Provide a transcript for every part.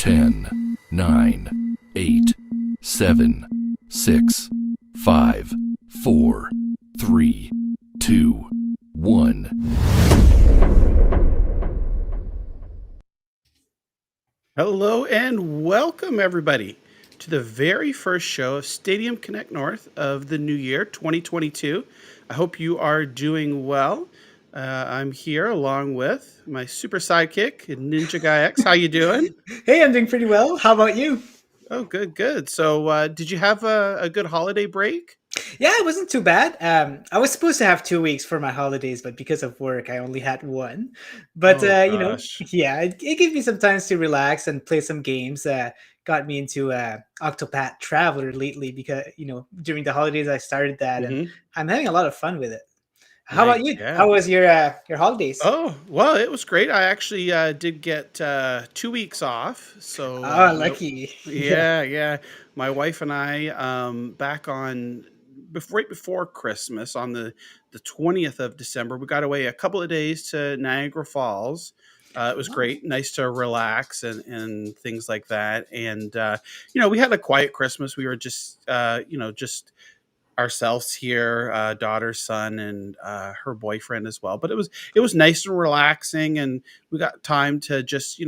10, 9, 8, 7, 6, 5, 4, 3, 2, 1. Hello and welcome everybody to the very first show of Stadium Connect North of the new year 2022. I hope you are doing well. I'm here along with my super sidekick, NinjaGuy X. How you doing? Hey, I'm doing pretty well. How about you? Oh, good, good. So, did you have a good holiday break? Yeah, it wasn't too bad. I was supposed to have 2 weeks for my holidays, but because of work, I only had one. But Oh gosh. yeah, it gave me some time to relax and play some games. Got me into Octopath Traveler lately because during the holidays I started that, and Mm-hmm. I'm having a lot of fun with it. How about Nice. you? Yeah. How was your holidays? Oh, well, it was great. I actually did get 2 weeks off. So, Oh, lucky. Yeah. yeah. My wife and I, back on right before Christmas, on the 20th of December, we got away a couple of days to Niagara Falls. It was Oh, great, nice to relax and things like that. And, we had a quiet Christmas. We were just ourselves here, daughter, son, and her boyfriend as well. But it was nice and relaxing, and we got time to just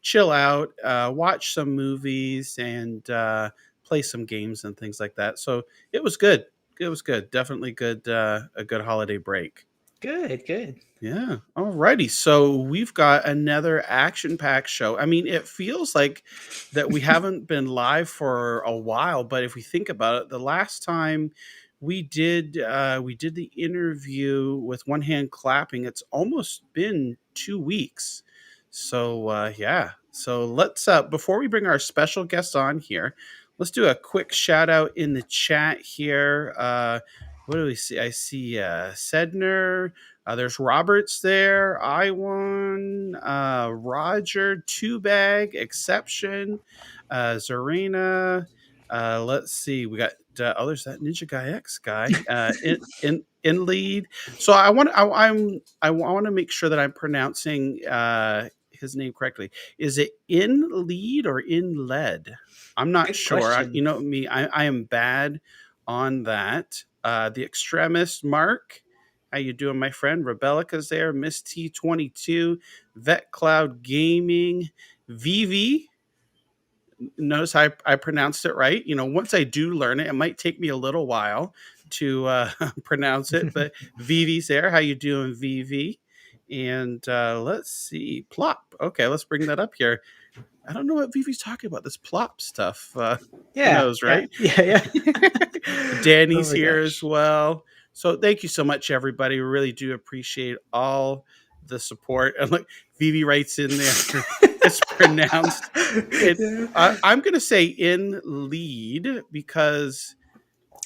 chill out, watch some movies, and play some games and things like that. So it was good. It was good. Definitely good. A good holiday break. good, good. Yeah. Alrighty. So we've got another action-packed show. I mean, it feels like that we haven't been live for a while, but if we think about it, the last time we did the interview with one hand clapping, it's almost been 2 weeks. So yeah. So let's before we bring our special guest on here, let's do a quick shout out in the chat here. What do we see? I see Sedner. There's Roberts there, Iwan, Roger, Two Bag, Exception, Zarina. Let's see, we got there's that NinjaGuy X guy in lead. So I want to make sure that I'm pronouncing his name correctly. Is it in lead or in lead? I'm not Good sure. question. You know me, I am bad on that. The extremist Mark. How you doing, my friend? Rebellica's there. Miss T22, Vet Cloud Gaming, Vivi. Notice I pronounced it right. Once I do learn it, it might take me a little while to pronounce it. But Vivi's there. How you doing, Vivi? And let's see, Plop. Okay, let's bring that up here. I don't know what Vivi's talking about. This Plop stuff. Who Yeah, knows, yeah, right? yeah, yeah. Oh Danny's my here as gosh. well. So thank you so much, everybody. We really do appreciate all the support. And look, Vivi writes in there, it's pronounced it. Yeah. I'm going to say in lead because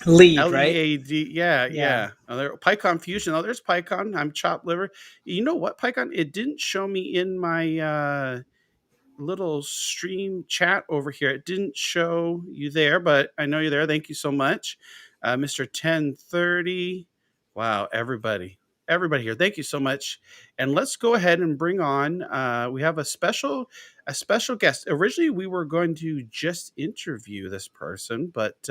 Lead, right? LEAD. Yeah, Yeah. yeah. PyCon Fusion. Oh, there's PyCon. I'm chopped liver. You know what, PyCon? It didn't show me in my little stream chat over here. It didn't show you there, but I know you're there. Thank you so much, Mr. 1030. Wow, everybody here. Thank you so much. And let's go ahead and bring on. We have a special guest. Originally, we were going to just interview this person, but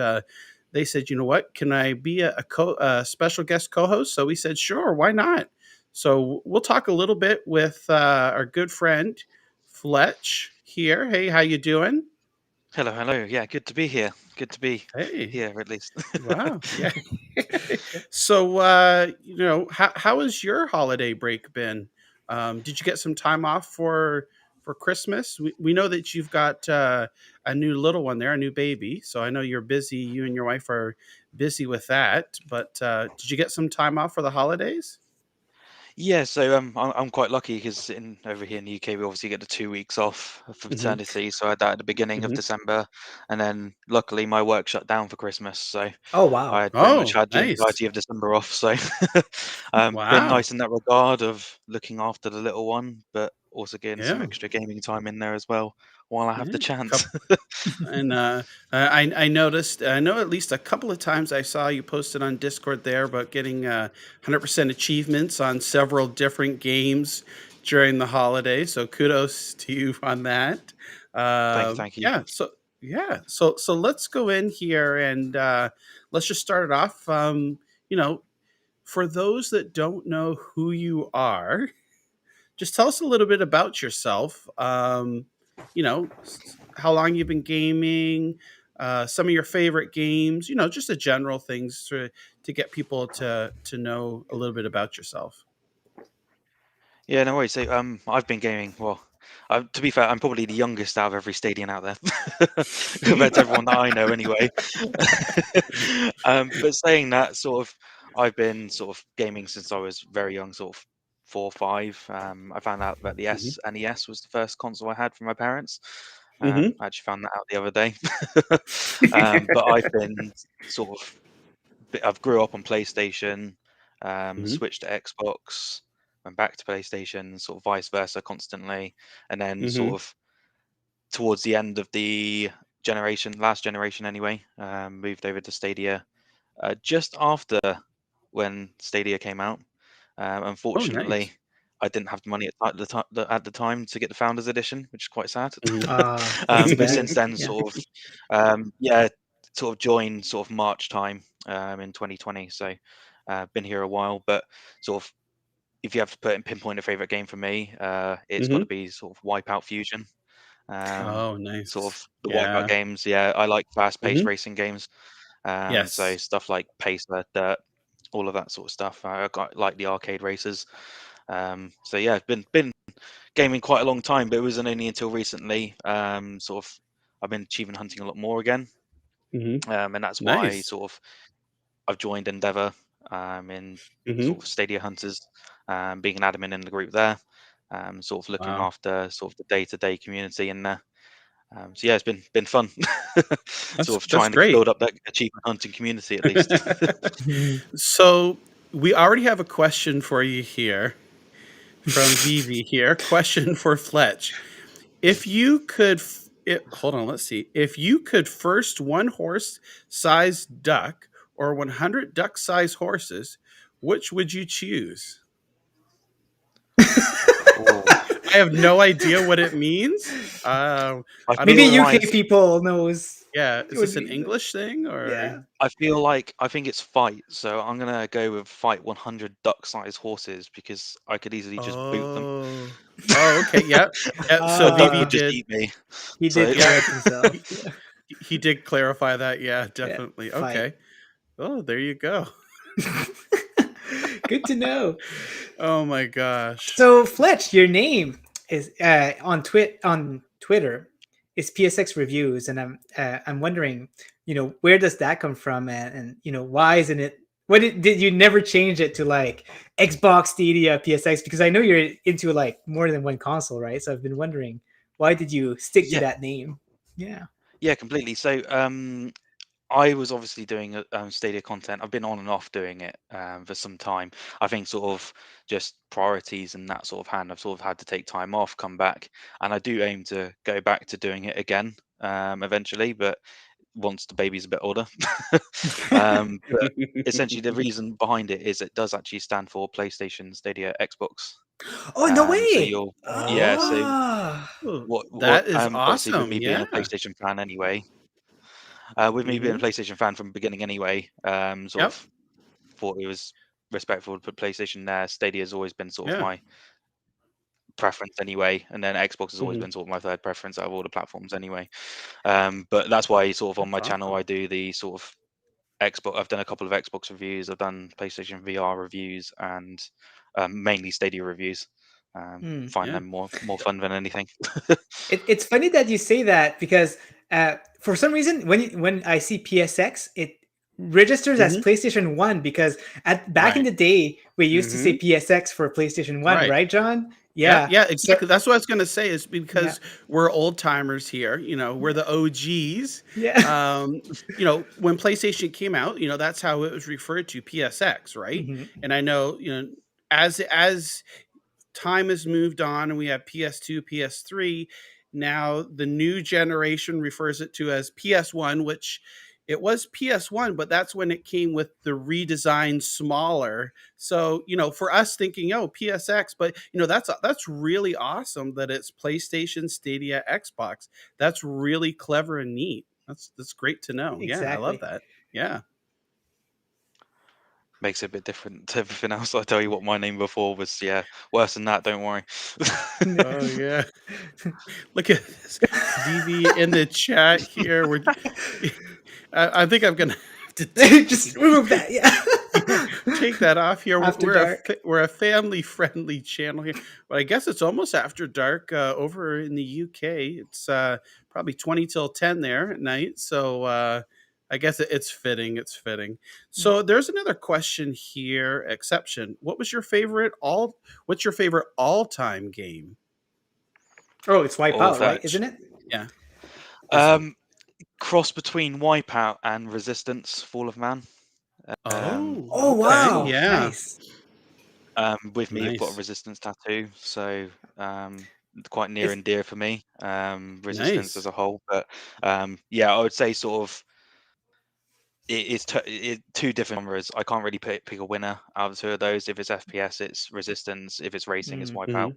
they said, you know what? Can I be a special guest co-host? So we said, sure, why not? So we'll talk a little bit with our good friend Fletch here. Hey, how you doing? Hello, hello. Yeah, good to be here. Good to be Hey, here at least. wow, yeah. So, how has your holiday break been? Did you get some time off for Christmas? We know that you've got a new little one there, a new baby. So I know you're busy. You and your wife are busy with that. But did you get some time off for the holidays? Yeah, so I'm quite lucky because in over here in the UK we obviously get the 2 weeks off for Hmm. paternity. So I had that at the beginning of Hmm. December, and then luckily my work shut down for Christmas, so Oh I wow. had pretty much Oh, had the nice. entirety of December off. So been Wow. nice in that regard of looking after the little one, but also getting some Yeah. extra gaming time in there as well while I have the Yeah. chance. And I noticed, I know at least a couple of times I saw you posted on Discord there about getting 100% achievements on several different games during the holiday. So kudos to you on that. Thank you. Yeah. So let's go in here and let's just start it off. You know, for those that don't know who you are, just tell us a little bit about yourself. How long you've been gaming, some of your favorite games. Just the general things to get people to know a little bit about yourself. Yeah, no worries. So, I've been gaming. Well, to be fair, I'm probably the youngest out of every Stadian out there, compared to everyone that I know, anyway. But saying that, sort of, I've been sort of gaming since I was very young, sort of 4 or 5. I found out that the Hmm. SNES was the first console I had from my parents. Hmm. I actually found that out the other day. But I've been sort of I've grew up on PlayStation, Hmm. switched to Xbox, went back to PlayStation, sort of vice versa constantly, and then Hmm. sort of towards the end of the last generation anyway, moved over to Stadia just after when Stadia came out. Oh, Unfortunately, nice. I didn't have the money at the time to get the Founders Edition, which is quite sad. Hmm. That's too But bad. since then, Yeah. yeah, sort of joined sort of March time in 2020. So been here a while, but sort of if you have to pinpoint a favorite game for me, it's got to Hmm. be sort of Wipeout Fusion. Um, Oh, Sort nice. of the Wipeout Yeah. games. Yeah, I like fast-paced Hmm. racing games. So Yes. stuff like Pacer, Dirt, all of that sort of stuff. I got like the arcade races. So yeah, been gaming quite a long time, but it wasn't only until recently. Sort of, I've been achievement hunting a lot more again, Hmm. and that's why Nice. sort of I've joined Endeavour in Hmm. sort of Stadia Hunters, being an admin in the group there, sort of looking Wow. after sort of the day-to-day community in there. So yeah, it's been fun, That's sort of that's trying to great. build up that achievement hunting community at least. So we already have a question for you here from Vivi here. Question for Fletch. If you could, hold on, let's see. If you could first one horse sized duck or 100 duck sized horses, which would you choose? Oh, I have no idea what it means. I I don't Maybe know feel if UK like it's, people knows. yeah, It is would this an be English thing yeah. or? I think it's fight. So I'm gonna go with fight 100 duck-sized horses because I could easily just boot them. Oh, oh, okay. Yeah. Yeah. So A duck Vivi would Uh just did, eat me. he So did yeah, correct himself. he, Yeah. he did clarify that. Yeah, Yeah. definitely. Fight. Okay. Oh, there you go. Good to know. Oh my gosh. So Fletch, your name is on Twitter is PSX Reviews, and I'm wondering, where does that come from, and why isn't it? What did you never change it to like Xbox Stadia PSX? Because I know you're into like more than one console, right? So I've been wondering why did you stick to yeah, that name? Yeah. yeah, completely. So I was obviously doing Stadia content. I've been on and off doing it for some time. I think sort of just priorities and that sort of hand. I've sort of had to take time off, come back, and I do aim to go back to doing it again eventually. But once the baby's a bit older, but essentially the reason behind it is it does actually stand for PlayStation Stadia Xbox. Oh no So way! you'll yeah. So Oh. what That is obviously with awesome. me being Yeah. a PlayStation fan anyway, with me being a Hmm. PlayStation fan from the beginning anyway, sort Yep. of thought it was respectful to put PlayStation there. Stadia has always been sort of Yeah. my preference anyway, and then Xbox has always Hmm. been sort of my third preference out of all the platforms anyway. But that's why sort of on That's my channel awesome. I do the sort of Xbox. I've done a couple of Xbox reviews. I've done PlayStation VR reviews and mainly Stadia reviews. Hmm. Find Yeah. them more fun than anything. It's funny that you say that because for some reason when I see PSX, it registers as Hmm. PlayStation One because at back in Right. the day we used to say Hmm. PSX for PlayStation One, Right. right, John? Yeah. Yeah. Yeah. So Exactly. That's what I was going to say. Is yeah, because we're old timers here. We're yeah, the OGs. yeah. Um, when PlayStation came out, that's how it was referred to, PSX, right? Mhm. And I know, as time has moved on and we have PS2, PS3. Now the new generation refers it to as PS1, which It was PS1, but that's when it came with the redesigned smaller. So, for us thinking, oh, PSX, but that's really awesome that it's PlayStation, Stadia, Xbox. That's really clever and neat. That's great to know. Yeah, I love Exactly. that. Yeah. Makes it a bit different to everything else. I tell you what, my name before was worse than that. Don't worry. Oh yeah. Look at this DV in the chat here. I think I'm gonna have to Just remove that. Yeah. take that off here. After dark. We're a family friendly channel here, but I guess it's almost after dark over in the UK. It's probably 20 till 10 there at night. So I guess it's fitting. It's fitting. So there's another question here. Exception. What's your favorite all time game? Oh, it's Or Wipeout, right? Fletch. Isn't it? Yeah. Cross between Wipeout and Resistance: Fall of Man. Oh. Oh, Okay. wow. Yeah. Nice. With me, I've got a Nice. Resistance tattoo, so quite near It's, and dear for me. Resistance Nice. as a whole, but yeah, I would say sort of two different genres. I can't really pick a winner out of the two of those. If it's FPS, it's Resistance. If it's racing, it's mm. Wipeout.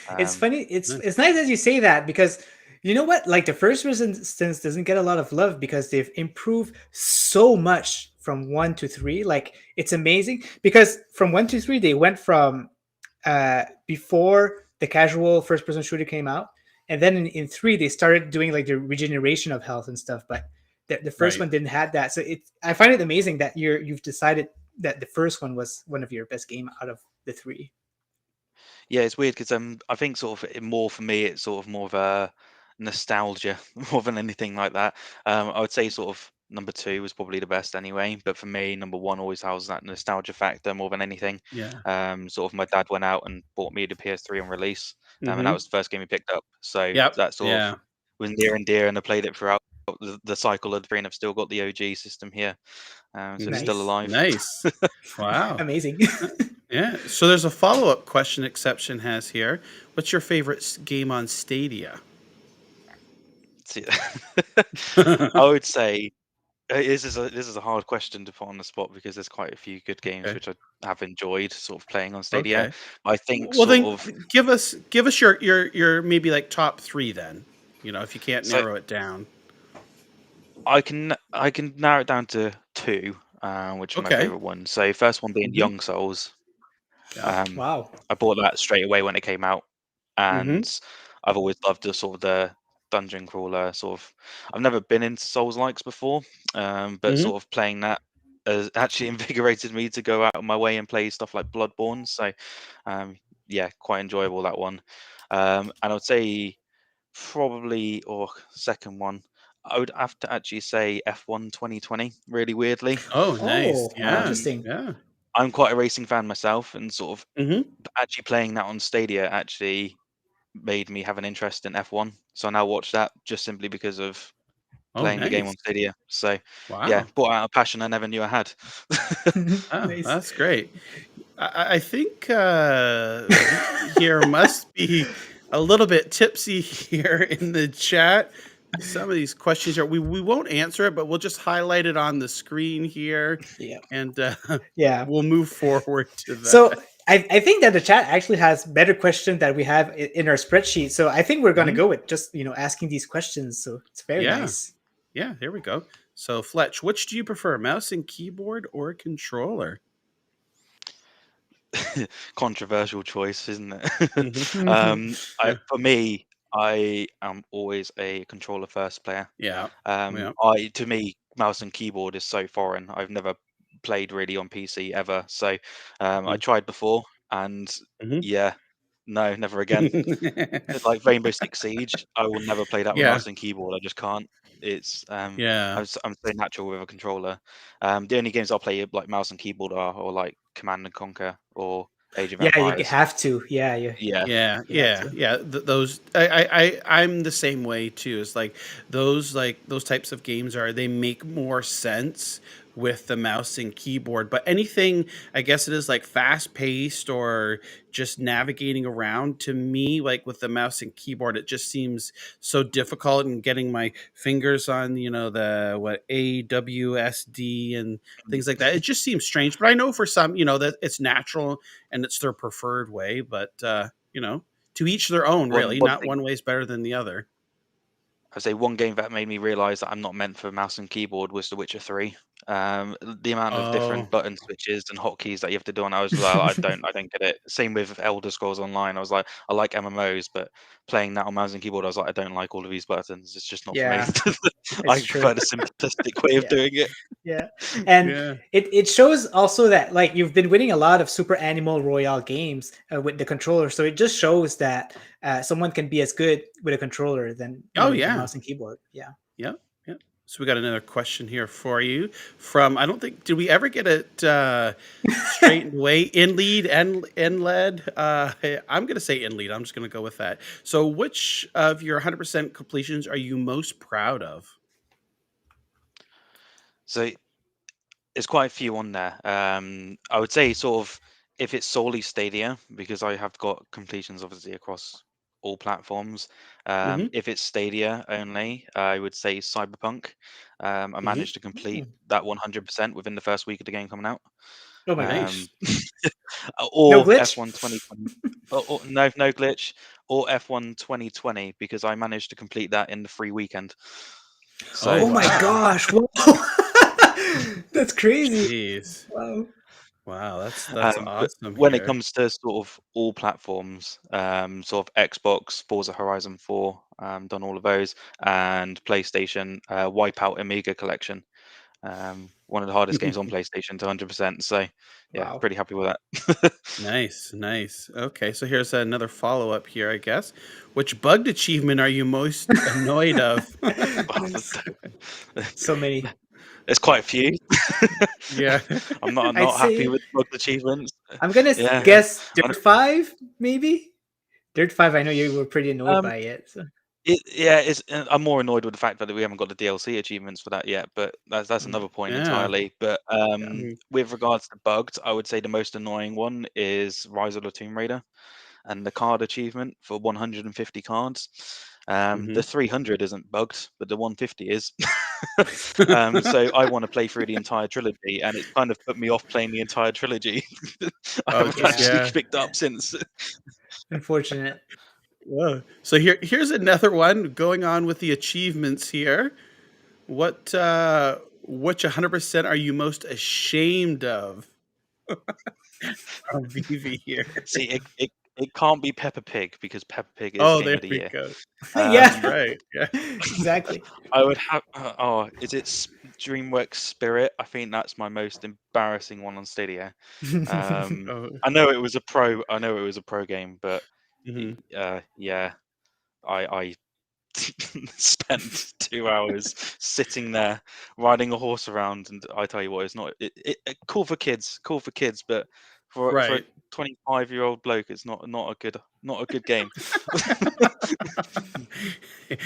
Mhm. It's Um, funny. It's Nice. it's nice as you say that, because you know what? Like, the first Resistance doesn't get a lot of love because they've improved so much from 1 to 3. Like, it's amazing because from 1 to 3 they went from before the casual first person shooter came out, and then in 3 they started doing like the regeneration of health and stuff. But the first Right. one didn't have that. So I find it amazing that you've decided that the first one was one of your best game out of the 3. yeah, it's weird because I think sort of more for me, it's sort of more of a nostalgia more than anything like that. I would say sort of number two was probably the best anyway, but for me, number one always has that nostalgia factor more than anything. Yeah. Sort of my dad went out and bought me the PS3 on release, and that Mhm. was the first game he picked up. So Yep. that sort of Yeah. was near and dear, and I played it throughout the cycle of the three, and I've still got the OG system here, so it's Mhm. still Nice. alive. Nice. Wow. Amazing. Yeah. So there's a follow-up question Exception has here. What's your favorite game on Stadia? I would say this is a hard question to put on the spot because there's quite a few good games Okay. which I have enjoyed sort of playing on Stadia. Okay. I think Well sort then of give us your maybe like top 3 then. If you can't so narrow it down. I can narrow it down to two, which are my Okay. favorite ones. So first one being Mhm. Young Souls. Yeah. Um, Wow. I bought that straight away when it came out, Mhm. and I've always loved the sort of the dungeon crawler sort of. I've never been into Souls likes before, but Mhm. sort of playing that has actually invigorated me to go out of my way and play stuff like Bloodborne. So, um, yeah, quite enjoyable that one. And I would say probably or second one. I would have to actually say F1 2020, really weirdly. Oh, nice. Oh, Yeah. Um, interesting. Yeah. I'm quite a racing fan myself, and sort of Mhm. actually playing that on Stadia actually made me have an interest in F1. So I now watch that just simply because of Oh, playing the game nice. on Stadia. So yeah, Wow. brought out a passion I never knew I had. Oh, Nice. that's great. I think Vicky here must be a little bit tipsy here in the chat. Some of these questions we won't answer it, but we'll just highlight it on the screen here, Yeah. and Yeah. we'll move forward to So that. I think that the chat actually has better questions that we have in our spreadsheet. So I think we're going to Mhm. go with just, asking these questions. So it's very Yeah, nice. yeah. Here we go. So, Fletch, which do you prefer, mouse and keyboard or controller? Controversial choice, isn't it? Hmm. Yeah, For me, I am always a controller first player. yeah, yeah. I to me, mouse and keyboard is so foreign. I've never played really on PC ever. So I tried before, and Mm-hmm. yeah, no, never again. Like Rainbow Six Siege, I will never play that with Yeah, mouse and keyboard. I just can't. It's yeah. I'm so natural with a controller. The only games I'll play like mouse and keyboard are or like Command and Conquer or Age of Yeah, you Empires. have to. Yeah, Yeah, Yeah, you have yeah, to. yeah. Those I'm the same way too. It's like those types of games they make more sense with the mouse and keyboard. But anything, I guess it is like fast paced or just navigating around, to me, like with the mouse and keyboard, it just seems so difficult, and getting my fingers on, the what AWSD and things like that. It just seems strange. But I know for some, that it's natural and it's their preferred way. But to each their own, One really. one Not thing one way is better than the other. I'd say one game that made me realize that I'm not meant for mouse and keyboard was The Witcher 3. The amount of different Oh, button switches and hotkeys that you have to do, and I was like, I don't get it. Same with Elder Scrolls Online. I was like, I like MMOs, but playing that on mouse and keyboard, I was like, I don't like all of these buttons. It's just not for me. Yeah, I it's true. prefer the simplistic way of Yeah. doing it. Yeah. And yeah. it shows also that like you've been winning a lot of Super Animal Royale games with the controller. So it just shows that someone can be as good with a controller than Oh, with a yeah. mouse and keyboard. Yeah. Yep. Yep. So we got another question here for you from, I don't think, did we ever get it straightened away? In lead and in led? I'm going to say in lead. I'm just going to go with that. So which of your 100% completions are you most proud of? So there's quite a few on there. I would say sort of if it's solely Stadia, because I have got completions obviously across all platforms. Hmm. If it's Stadia only, I would say Cyberpunk. I Hmm. managed to complete that 100% within the first week of the game coming out. Oh my god. Nice. Um, No or glitch? F1 2020. No glitch. Or F1 2020 because I managed to complete that in the free weekend. Oh, Oh So my wow. gosh. Whoa. That's crazy. Jeez. Wow. Wow. That's But awesome when it here. comes to sort of all platforms, sort of Xbox, Forza Horizon 4, done all of those, and PlayStation, Wipeout Amiga Collection, one of the hardest games on PlayStation to 100%. So yeah, Wow. pretty happy with that. Nice, nice. Okay, so here's another follow up here, I guess. Which bugged achievement are you most annoyed of? There's so many. There's quite a few. Yeah. I'm I'd not happy say with both achievements. I'm gonna Yeah. Yeah. guess I Dirt 5, maybe? Dirt 5, I know you were pretty annoyed Um, by it. So. I'm more annoyed with the fact that we haven't got the DLC achievements for that yet, but that's Mm, another point Yeah. entirely. But yeah. Mhm. with regards to bugged, I would say the most annoying one is Rise of the Tomb Raider and the card achievement for 150 cards. The Mhm. 300 isn't bugged, but the 150 is. So I want to play through the entire trilogy, and it's kind of put me off playing the entire trilogy. I Oh, haven't just Yeah. actually yeah. picked up since. Unfortunate. Whoa. So here's another one going on with the achievements here. Which 100% are you most ashamed of? From Vivi here. See, it can't be Peppa Pig because Peppa Pig is Oh, Game there of the we Year. go. That's Yeah. Um, right. Yeah. Exactly. I would have. Is it DreamWorks Spirit? I think that's my most embarrassing one on Stadia. Oh. I know it was a pro. I know it was a pro game, but Mhm. yeah, I spent 2 hours sitting there riding a horse around, and I tell you what, it's not cool for kids. Cool for kids, but for a Right. 25-year-old bloke, it's not a good game.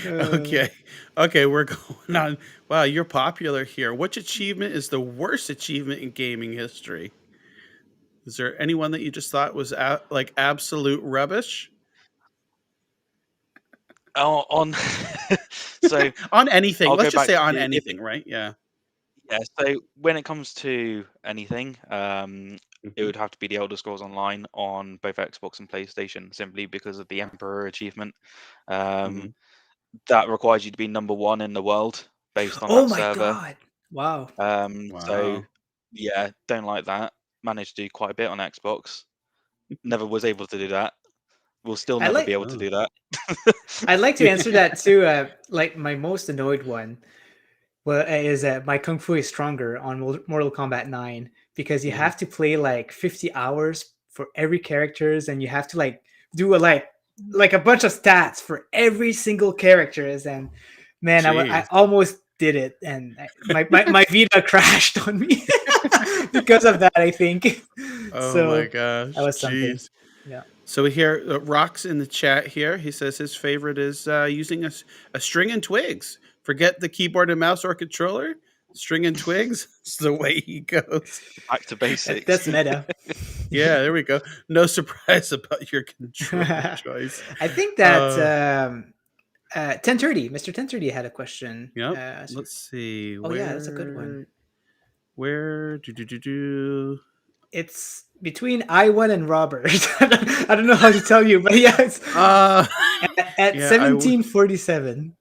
Uh, Okay. Okay, we're going on. Wow, you're popular here. Which achievement is the worst achievement in gaming history? Is there anyone that you just thought was like absolute rubbish? On so On anything. I'll Let's go just back say to on if anything, right? Yeah. yeah. So when it comes to anything, it Mhm. would have to be the Elder Scrolls Online on both Xbox and PlayStation, simply because of the Emperor achievement. Um, Mhm. that requires you to be number one in the world based on oh that my server. god. Wow. So Wow. yeah, don't like that. Managed to do quite a bit on Xbox. Never was able to do that. Will still I never be like able to Oh. do that. I'd like to answer that too. Like my most annoyed one is my Kung Fu is stronger on Mortal Kombat 9 because you Mhm. have to play like 50 hours for every characters and you have to like do like a bunch of stats for every single characters and man I Jeez. almost did it and my Vita crashed on me because of that I think Oh my so that gosh. was something. Jeez. Yeah. So we hear Rock's in the chat here. He says his favorite is using a string and twigs. Forget the keyboard and mouse or controller. String and twigs. It's the way he goes. Back to basics. That's meta. Yeah, there we go. No surprise about your controller choice. I think that 1030, Mr. 1030 had a question. Yep. Let's see. Oh yeah, that's a good one. Where do. It's between I1 and Robert. I don't know how to tell you, but yeah, it's at yeah, 1747.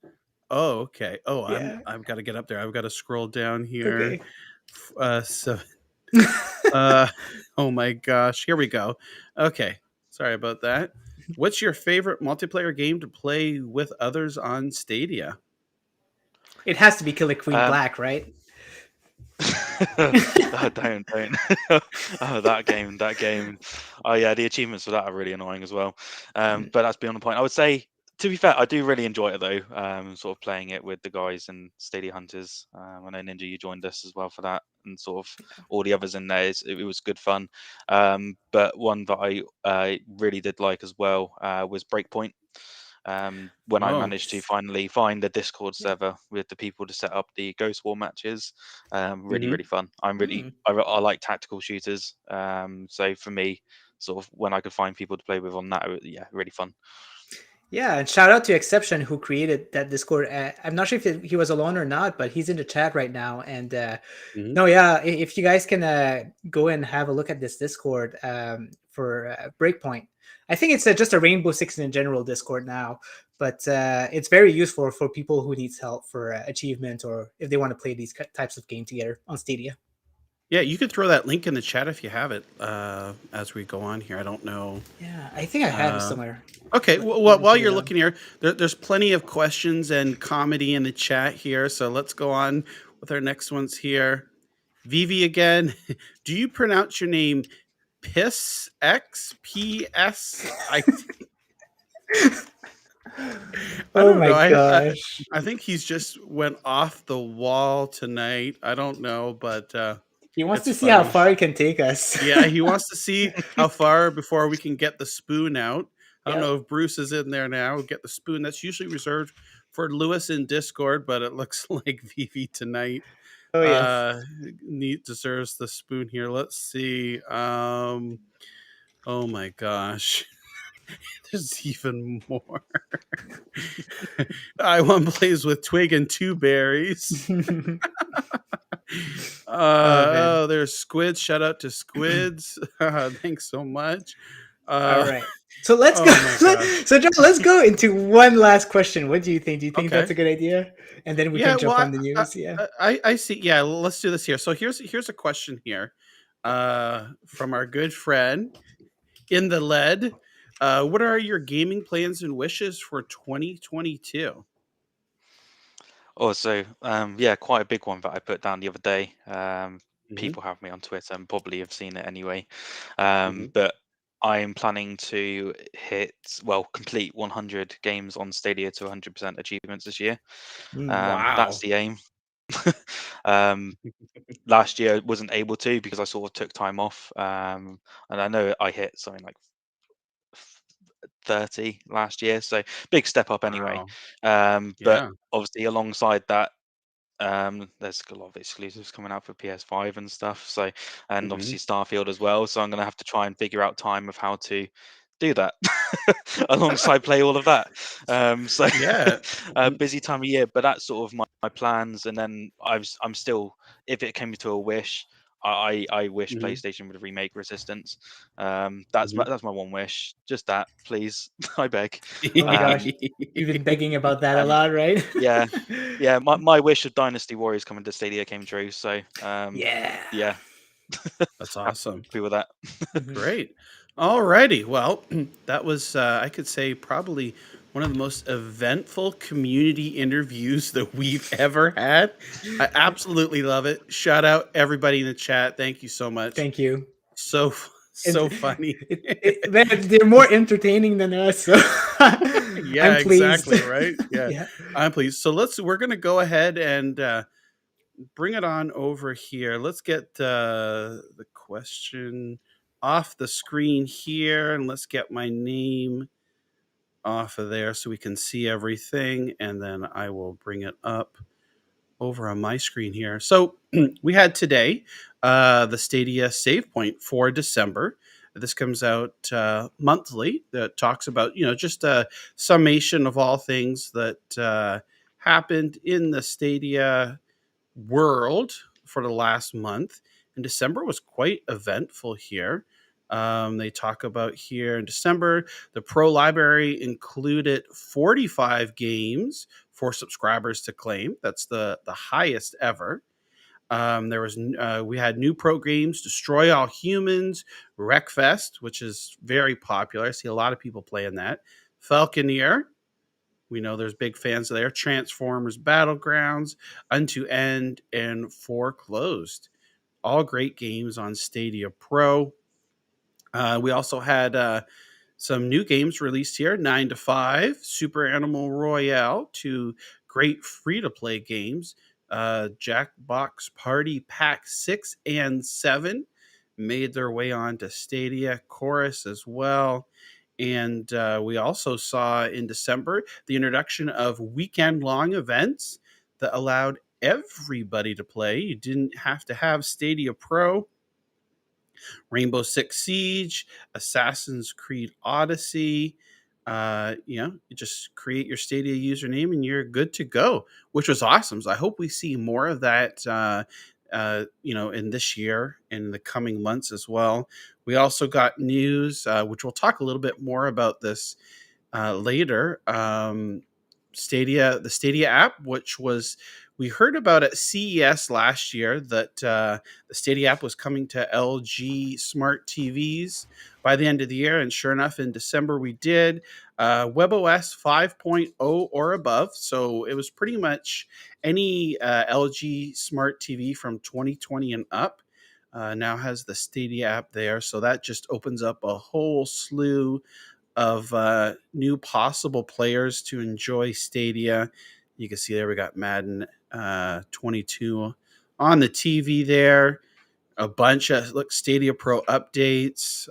Oh, okay. Oh, Yeah. I've got to get up there. I've got to scroll down here. Okay. So, oh my gosh, here we go. Okay, sorry about that. What's your favorite multiplayer game to play with others on Stadia? It has to be Killer Queen Um, Black, right? Oh, don't. Oh, that game. Oh yeah, the achievements for that are really annoying as well. But that's beyond the point. I would say, to be fair, I do really enjoy it though. Sort of playing it with the guys and Stadia Hunters. I know Ninja, you joined us as well for that, and sort of all the others in there. It was good fun. But one that I really did like as well was Breakpoint. When I Oh, managed to finally find the Discord server with the people to set up the Ghost War matches, really, mhm. really fun. I like tactical shooters. So for me, sort of when I could find people to play with on that, yeah, really fun. Yeah, and shout out to Exception who created that Discord. I'm not sure if he was alone or not, but he's in the chat right now. And Mhm. no, yeah, if you guys can go and have a look at this Discord for Breakpoint. I think it's just a Rainbow Six in general Discord now, but it's very useful for people who needs help for achievement or if they want to play these types of game together on Stadia. Yeah, you could throw that link in the chat if you have it as we go on here. I don't know. Yeah, I think I have it somewhere. Okay, But well, while take you're it looking here, there's plenty of questions and comedy in the chat here. So let's go on with our next ones here. Vivi again. Do you pronounce your name Piss X P S? I Oh don't my know. gosh. I think he's just went off the wall tonight. I don't know, but He wants it's to see how funny. far he can take us. Yeah, he wants to see how far before we can get the spoon out. I don't Yep. know if Bruce is in there now. Get the spoon. That's usually reserved for Lewis in Discord, but it looks like Vivi tonight Oh yes. deserves the spoon here. Let's see. Oh my gosh. There's even more. I1 plays with Twig and two berries. Man. There's Squids. Shout out to Squids. Thanks so much. All right. So let's Oh go. my gosh. So John, let's go into one last question. What do you think? Do you think Okay. that's a good idea? And then we Yeah, can jump well, on the news. Yeah. I see. Yeah, let's do this here. So here's a question here, from our good friend in the lead. What are your gaming plans and wishes for 2022? Also, yeah, quite a big one that I put down the other day. Hmm. People have me on Twitter and probably have seen it anyway. Hmm. But I am planning to complete 100 games on Stadia to 100% achievements this year. That's Wow. the aim. um, Last year I wasn't able to because I sort of took time off. And I know I hit something like 30 last year, so big step up anyway. Wow. But Yeah. obviously alongside that, there's a lot of exclusives coming out for PS5 and stuff. So, and Hmm. obviously Starfield as well. So I'm gonna have to try and figure out time of how to do that alongside play all of that. So Yeah. busy time of year, but that's sort of my plans. And then I'm still, if it came to a wish, I wish Hmm. PlayStation would remake Resistance. Hmm. That's my one wish. Just that, please. I beg. Oh my gosh, Um, you've been begging about that a and lot, right? yeah, yeah. My wish of Dynasty Warriors coming to Stadia came true. So Yeah. yeah, That's awesome. happy with that. Mhm. Great. All righty. Well, that was, I could say, probably one of the most eventful community interviews that we've ever had. I absolutely love it. Shout out everybody in the chat. Thank you so much. Thank you. So, And so funny. they're more entertaining than us, so I'm Yeah, pleased. exactly. Right. Yeah. Yeah. I'm pleased. So we're going to go ahead and bring it on over here. Let's get the question off the screen here, and let's get my name off of there so we can see everything, and then I will bring it up over on my screen here. So we had today the Stadia Save Point for December. This comes out monthly. That talks about just a summation of all things that happened in the Stadia world for the last month. And December was quite eventful here. They talk about here in December, the Pro Library included 45 games for subscribers to claim. That's the highest ever. We had new pro games, Destroy All Humans, Wreckfest, which is very popular. I see a lot of people playing that. Falconeer, we know there's big fans there. Transformers Battlegrounds, Unto End, and Foreclosed. All great games on Stadia Pro. We also had some new games released here. 9 to 5, Super Animal Royale, 2 great free-to-play games. Jackbox Party Pack 6 and 7 made their way onto Stadia. Chorus as well. And we also saw in December the introduction of weekend-long events that allowed everybody to play. You didn't have to have Stadia Pro. Rainbow Six Siege, Assassin's Creed Odyssey. You just create your Stadia username and you're good to go, which was awesome. So I hope we see more of that, in this year and in the coming months as well. We also got news, which we'll talk a little bit more about this later. The Stadia app, which was we heard about at CES last year that the Stadia app was coming to LG smart TVs by the end of the year, and sure enough, in December we did. WebOS 5.0 or above, so it was pretty much any LG smart TV from 2020 and up. Now has the Stadia app there, so that just opens up a whole slew of new possible players to enjoy Stadia. You can see there we got Madden 22 on the TV there. A bunch of Stadia Pro updates.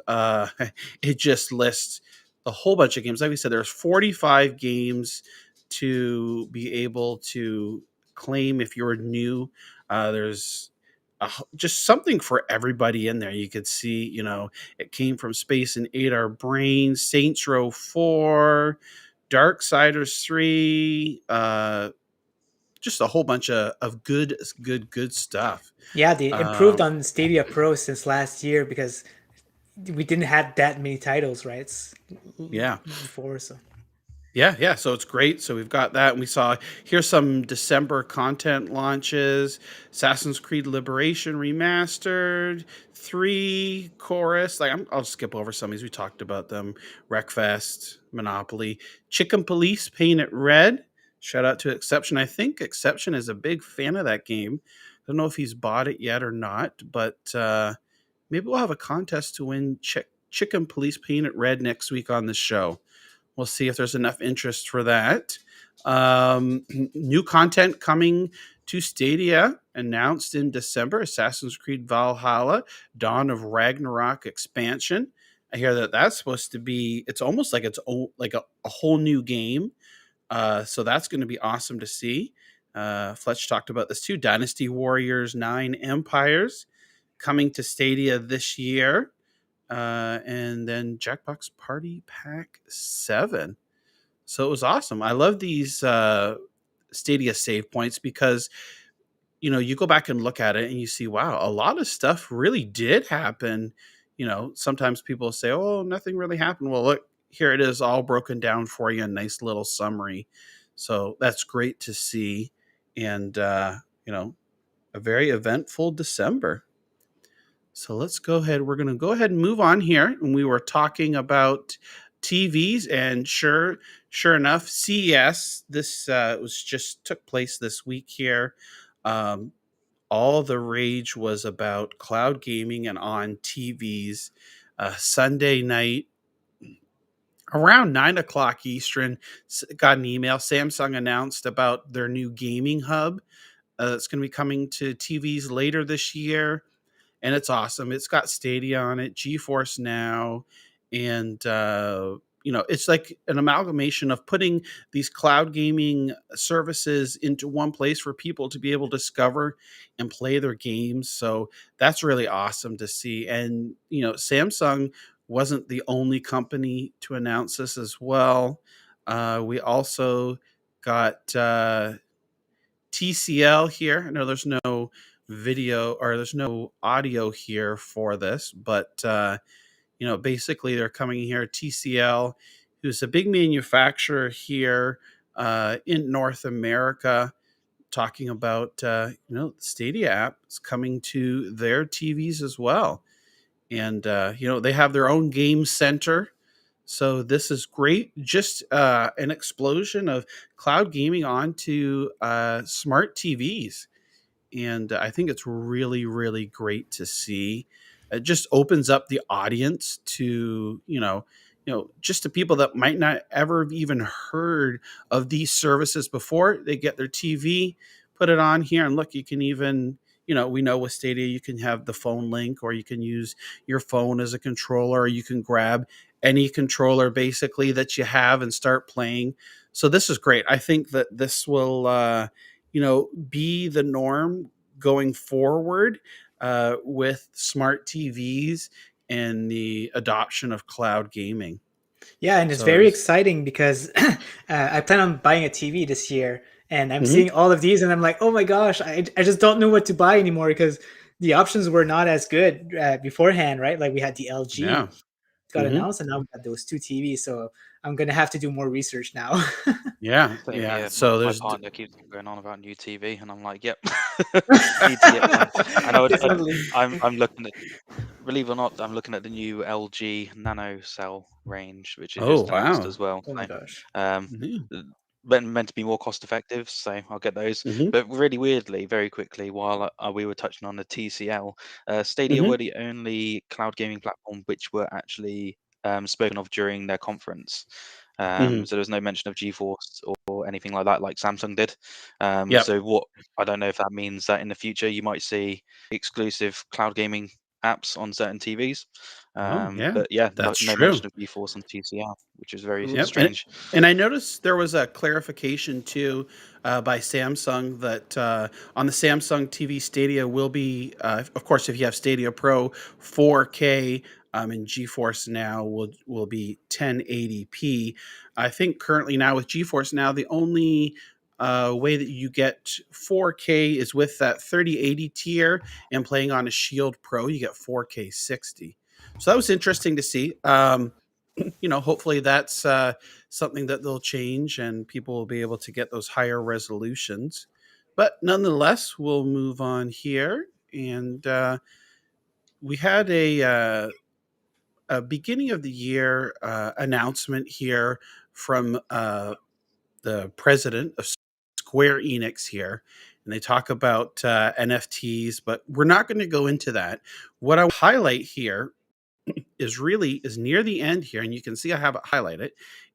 It just lists a whole bunch of games. Like we said, there's 45 games to be able to claim if you're new. There's just something for everybody in there. You could see, it came from Space and Ate Our Brains, Saints Row 4, Darksiders 3, just a whole bunch of good stuff. Yeah, they improved on Stadia Pro since last year because we didn't have that many titles, right? Yeah. Before, so. Yeah. So it's great. So we've got that. And we saw here's some December content launches: Assassin's Creed Liberation Remastered, 3 Chorus. I'll skip over some of these. We talked about them. Wreckfest, Monopoly, Chicken Police Paint It Red. Shout out to Exception. I think Exception is a big fan of that game. I don't know if he's bought it yet or not, but maybe we'll have a contest to win Chicken Police Paint It Red next week on the show. We'll see if there's enough interest for that. New content coming to Stadia announced in December: Assassin's Creed Valhalla, Dawn of Ragnarok expansion. I hear that that's supposed to be, it's almost like it's like a whole new game. So that's going to be awesome to see. Fletch talked about this too. Dynasty Warriors 9 Empires coming to Stadia this year. And then Jackbox Party Pack 7. So it was awesome. I love these Stadia save points because, you go back and look at it and you see, wow, a lot of stuff really did happen. Sometimes people say, oh, nothing really happened. Well, look, here it is all broken down for you, a nice little summary. So that's great to see. And, a very eventful December. So let's go ahead. We're going to go ahead and move on here. And we were talking about TVs, and sure enough, CES, this took place this week here. All the rage was about cloud gaming and on TVs. Sunday night, around 9:00 Eastern, got an email. Samsung announced about their new gaming hub that's going to be coming to TVs later this year. And it's awesome. It's got Stadia on it, GeForce Now, and it's like an amalgamation of putting these cloud gaming services into one place for people to be able to discover and play their games. So that's really awesome to see. And Samsung wasn't the only company to announce this as well. We also got TCL here. I know there's no video or there's no audio here for this, but basically they're coming here. TCL, who's a big manufacturer here in North America, talking about the Stadia app is coming to their TVs as well, and they have their own game center. So this is great. Just an explosion of cloud gaming onto smart TVs, and I think it's really, really great to see. It just opens up the audience to just to people that might not ever have even heard of these services before. They get their TV, put it on here, and look, you can even we know with Stadia you can have the phone link, or you can use your phone as a controller, or you can grab any controller basically that you have and start playing. So this is great. I think that this will be the norm going forward with smart TVs and the adoption of cloud gaming. Yeah, and it's So very exciting because I plan on buying a TV this year, and I'm seeing all of these, and I'm like, oh my gosh, I just don't know what to buy anymore because the options were not as good beforehand, right? Like we had the yeah. LG got announced, and now we got those two TVs. So I'm gonna have to do more research now. Yeah. Same Yeah. here. So My there's partner keeps on going on about new TV, and I'm like, yep, need to get one. And Definitely. I'm looking at, believe it or not, I'm looking at the new LG Nano Cell range, which is oh just announced wow. as well. Oh my So, gosh. um, Mhm. meant to be more cost effective, so I'll get those. Mhm. But really weirdly, very quickly, while we were touching on the TCL, Stadia Mhm. were the only cloud gaming platform which were actually spoken of during their conference. Mhm. So there was no mention of GeForce or anything like that, like Samsung did. Yep. So what I don't know if that means that in the future you might see exclusive cloud gaming apps on certain TVs. Oh yeah, But yeah, that's no true. mention of GeForce on TCL, which is very Yep, strange. and I noticed there was a clarification too by Samsung that on the Samsung TV Stadia will be, of course, if you have Stadia Pro, 4K, and GeForce Now will be 1080p. I think currently now with GeForce Now, the only way that you get 4K is with that 3080 tier, and playing on a Shield Pro, you get 4K 60. So that was interesting to see. Hopefully that's something that they'll change and people will be able to get those higher resolutions. But nonetheless, we'll move on here. And we had a beginning of the year announcement here from the president of Square Enix here. And they talk about NFTs, but we're not going to go into that. What I highlight here is near the end here, and you can see I have it highlighted,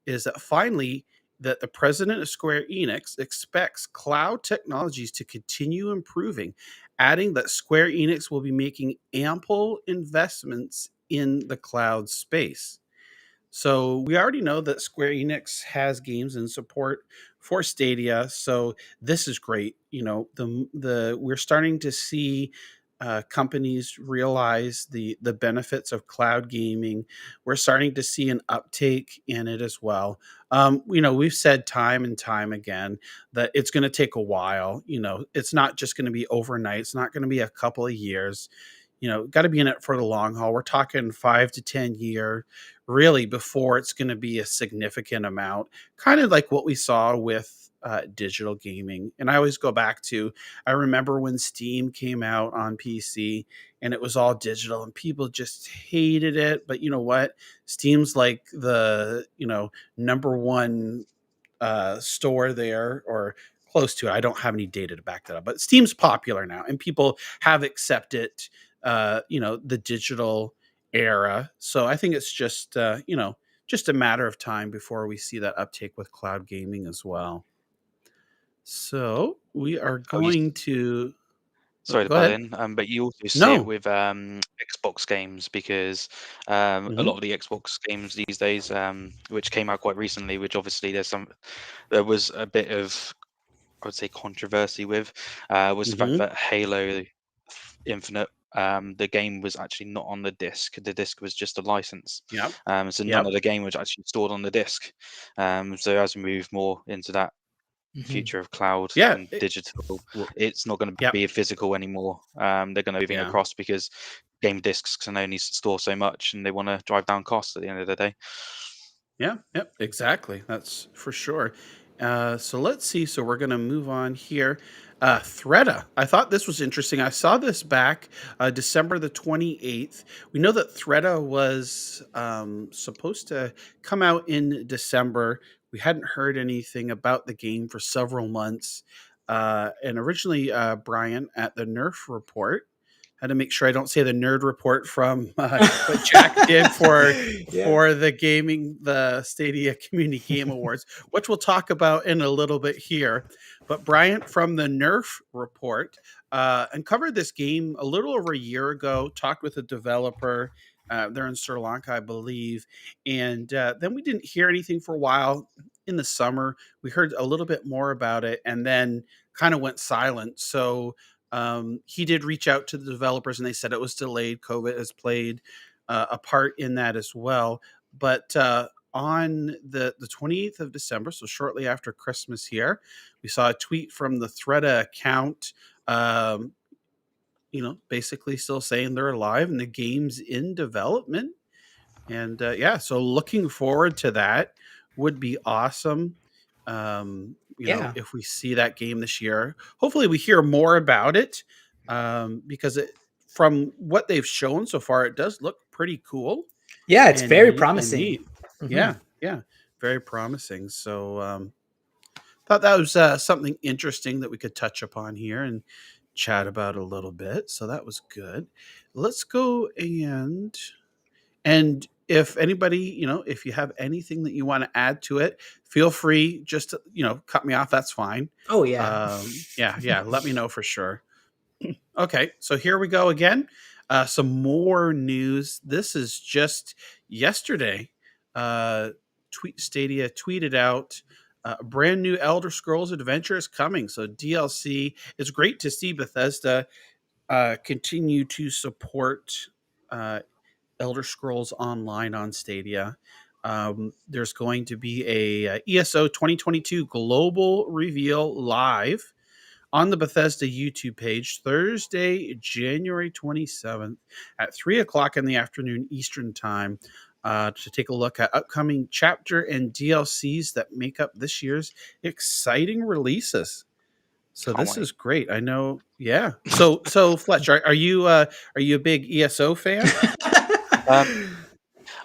is that finally that the president of Square Enix expects cloud technologies to continue improving, adding that Square Enix will be making ample investments in the cloud space. So we already know that Square Enix has games in support for Stadia. So this is great. The we're starting to see companies realize the benefits of cloud gaming. We're starting to see an uptake in it as well. We've said time and time again that it's going to take a while. It's not just going to be overnight. It's not going to be a couple of years. Got to be in it for the long haul. We're talking 5 to 10 year, really, before it's going to be a significant amount, kind of like what we saw with digital gaming. And I always go back to, I remember when Steam came out on PC and it was all digital and people just hated it. But you know what? Steam's like the, number one store there, or close to it. I don't have any data to back that up, but Steam's popular now and people have accepted, the digital era. So I think it's just a matter of time before we see that uptake with cloud gaming as well. So we are Oh, you going to Sorry to go butt ahead. in, but you also see it No. with Xbox games, because a lot Mhm. of the Xbox games these days, which came out quite recently, which obviously there was a bit of, I would say, controversy with, was the fact Mhm. that Halo Infinite, the game was actually not on the disc. The disc was just a license. Yep. So none Yep. of the game was actually stored on the disc. So as we move more into that Mhm. future of cloud Yeah. and digital, R- it's not going to Yep. be physical anymore. They're going to be moving Yeah. across, because game discs can only store so much, and they want to drive down costs at the end of the day. Yeah, yep, exactly. That's for sure. So let's see. So we're going to move on here. Threada. I thought this was interesting. I saw this back December the 28th. We know that Threada was supposed to come out in December. We hadn't heard anything about the game for several months. And originally, Brian at the Nerf Report had to make sure I don't say the nerd report from what Jack did Yeah. for the Stadia Community Game Awards, which we'll talk about in a little bit here. But Bryant from the Nerf report uncovered this game a little over a year ago. Talked with a developer. They're in Sri Lanka, I believe, and then we didn't hear anything for a while. In the summer, we heard a little bit more about it, and then kind of went silent. So he did reach out to the developers, and they said it was delayed. COVID has played a part in that as well. But on the 28th of December, so shortly after Christmas here, we saw a tweet from the Threada account, um, basically still saying they're alive and the game's in development. And yeah, so looking forward to that. Would be awesome. Yeah. If we see that game this year, hopefully we hear more about it, because from what they've shown so far, it does look pretty cool Yeah, it's and very neat. promising. Mhm. Yeah, yeah, very promising. So thought that was something interesting that we could touch upon here and chat about a little bit. So that was good. Let's go and if anybody, if you have anything that you want to add to it, feel free just to, cut me off. That's fine. Oh yeah. Yeah, yeah. Let me know for sure. Okay, so here we go again. Some more news. This is just yesterday. Tweet Stadia tweeted out a brand new Elder Scrolls adventure is coming. So DLC. It's great to see Bethesda continue to support uh, Elder Scrolls Online on Stadia. There's going to be a ESO 2022 global reveal live on the Bethesda YouTube page Thursday, January 27th at 3 o'clock in the afternoon Eastern Time, to take a look at upcoming chapter and DLCs that make up this year's exciting releases. So Can't this wait. is great. I know. Yeah. So Fletch, are you a big ESO fan? Um,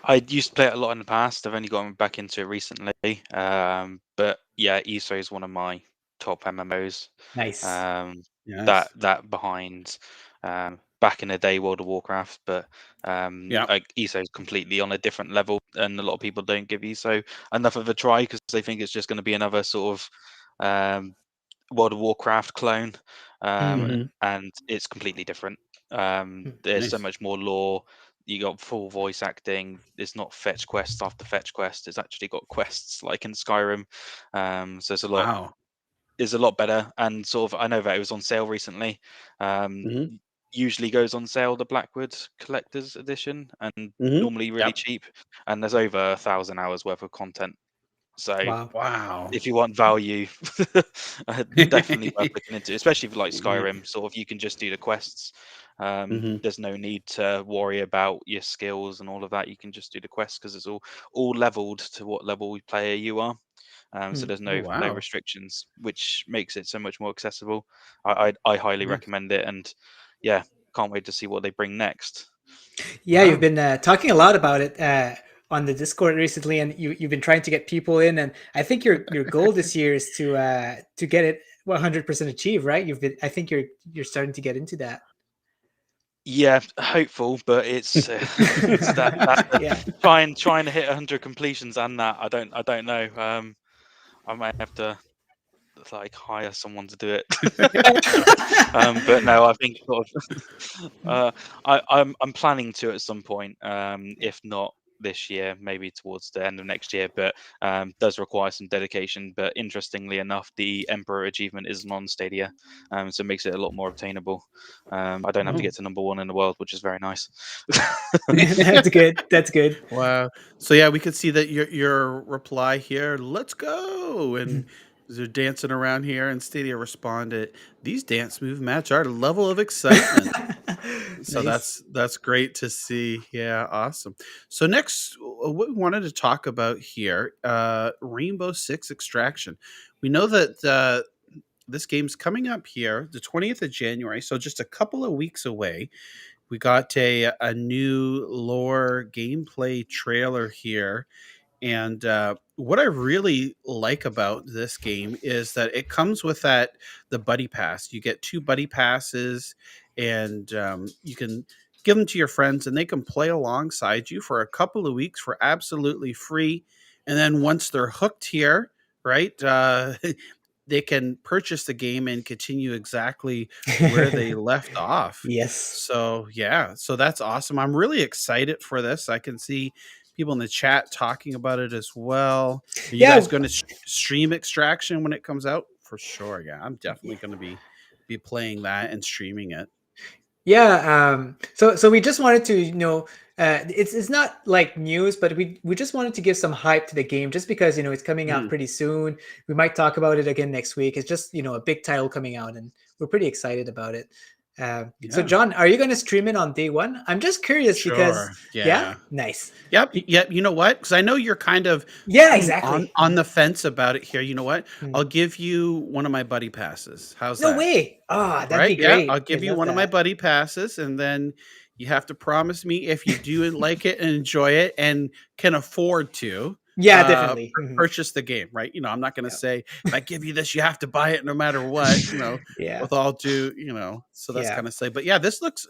I used to play it a lot in the past. I've only gotten back into it recently. But yeah, ESO is one of my top MMOs. Nice. Um, that Yes. that behind back in the day World of Warcraft, but Yeah. like ESO is completely on a different level, and a lot of people don't give ESO enough of a try, because they think it's just going to be another sort of World of Warcraft clone, Mm. Hmm. and it's completely different. Mm. There's so Nice. much more lore. You got full voice acting. It's not fetch quest after fetch quest. It's actually got quests like in Skyrim. So Wow. it's a lot better. And sort of, I know that it was on sale recently. Hmm. Usually goes on sale the Blackwood Collector's Edition, and Hmm. normally really Yep. cheap. And there's over 1,000 hours worth of content. So Wow. Wow. if you want value, definitely worth looking into, especially for like Skyrim. Sort of, you can just do the quests. Hmm. There's no need to worry about your skills and all of that. You can just do the quests, because it's all leveled to what level player you are. So Mm. there's Oh no wow. restrictions, which makes it so much more accessible. I highly Nice. recommend it, and yeah, can't wait to see what they bring next. Yeah, you've Wow. been talking a lot about it on the Discord recently, and you've been trying to get people in. And I think your goal this year is to get it 100% achieved, right? I think you're starting to get into that. Yeah, hopeful, but it's it's that Yeah. trying to hit 100 completions, and that I don't know. I might have to like hire someone to do it. But no, I think sort of I'm planning to at some point, if not this year, maybe towards the end of next year, but does require some dedication. But interestingly enough, the Emperor achievement isn't on Stadia, so it makes it a lot more obtainable. I don't have to Oh, get to #1 in the world, which is very nice. That's good. That's good. wow. So yeah, we could see that your reply here, let's go. And they're dancing around here, and Stadia responded, these dance move match our level of excitement. So Nice. that's great to see. Yeah, awesome. So next, what we wanted to talk about here, Rainbow Six Extraction. We know that this game's coming up here, the 20th of January, so just a couple of weeks away. We got a new lore gameplay trailer here, and what I really like about this game is that it comes with the buddy pass. You get 2 buddy passes, and you can give them to your friends, and they can play alongside you for a couple of weeks for absolutely free. And then once they're hooked here, right, they can purchase the game and continue exactly where they left off. Yes. So yeah, so that's awesome. I'm really excited for this. I can see people in the chat talking about it as well. Are you Yeah. guys going to stream Extraction when it comes out? For sure. Yeah, I'm definitely going to be playing that and streaming it. Yeah. So we just wanted to, it's not like news, but we just wanted to give some hype to the game, just because it's coming out Mm, pretty soon. We might talk about it again next week. It's just a big title coming out, and we're pretty excited about it. So yeah. John, are you going to stream it on day one? I'm just curious because Sure. yeah, Yeah. nice. Yep. Yep. You know what? Because I know you're kind of Yeah, on exactly. on the fence about it here. You know what? Mhm. I'll give you one of my buddy passes. How's No that? way. Ah, that'd be Right? Yeah, I'll great. I give you love one of my that. buddy passes, and then you have to promise me if you do like it and enjoy it and can afford to Yeah, definitely. purchase the game, right? I'm not going to Yeah. say if I give you this, you have to buy it no matter what. Yeah. With all due, So that's Yeah. kind of say, but yeah, this looks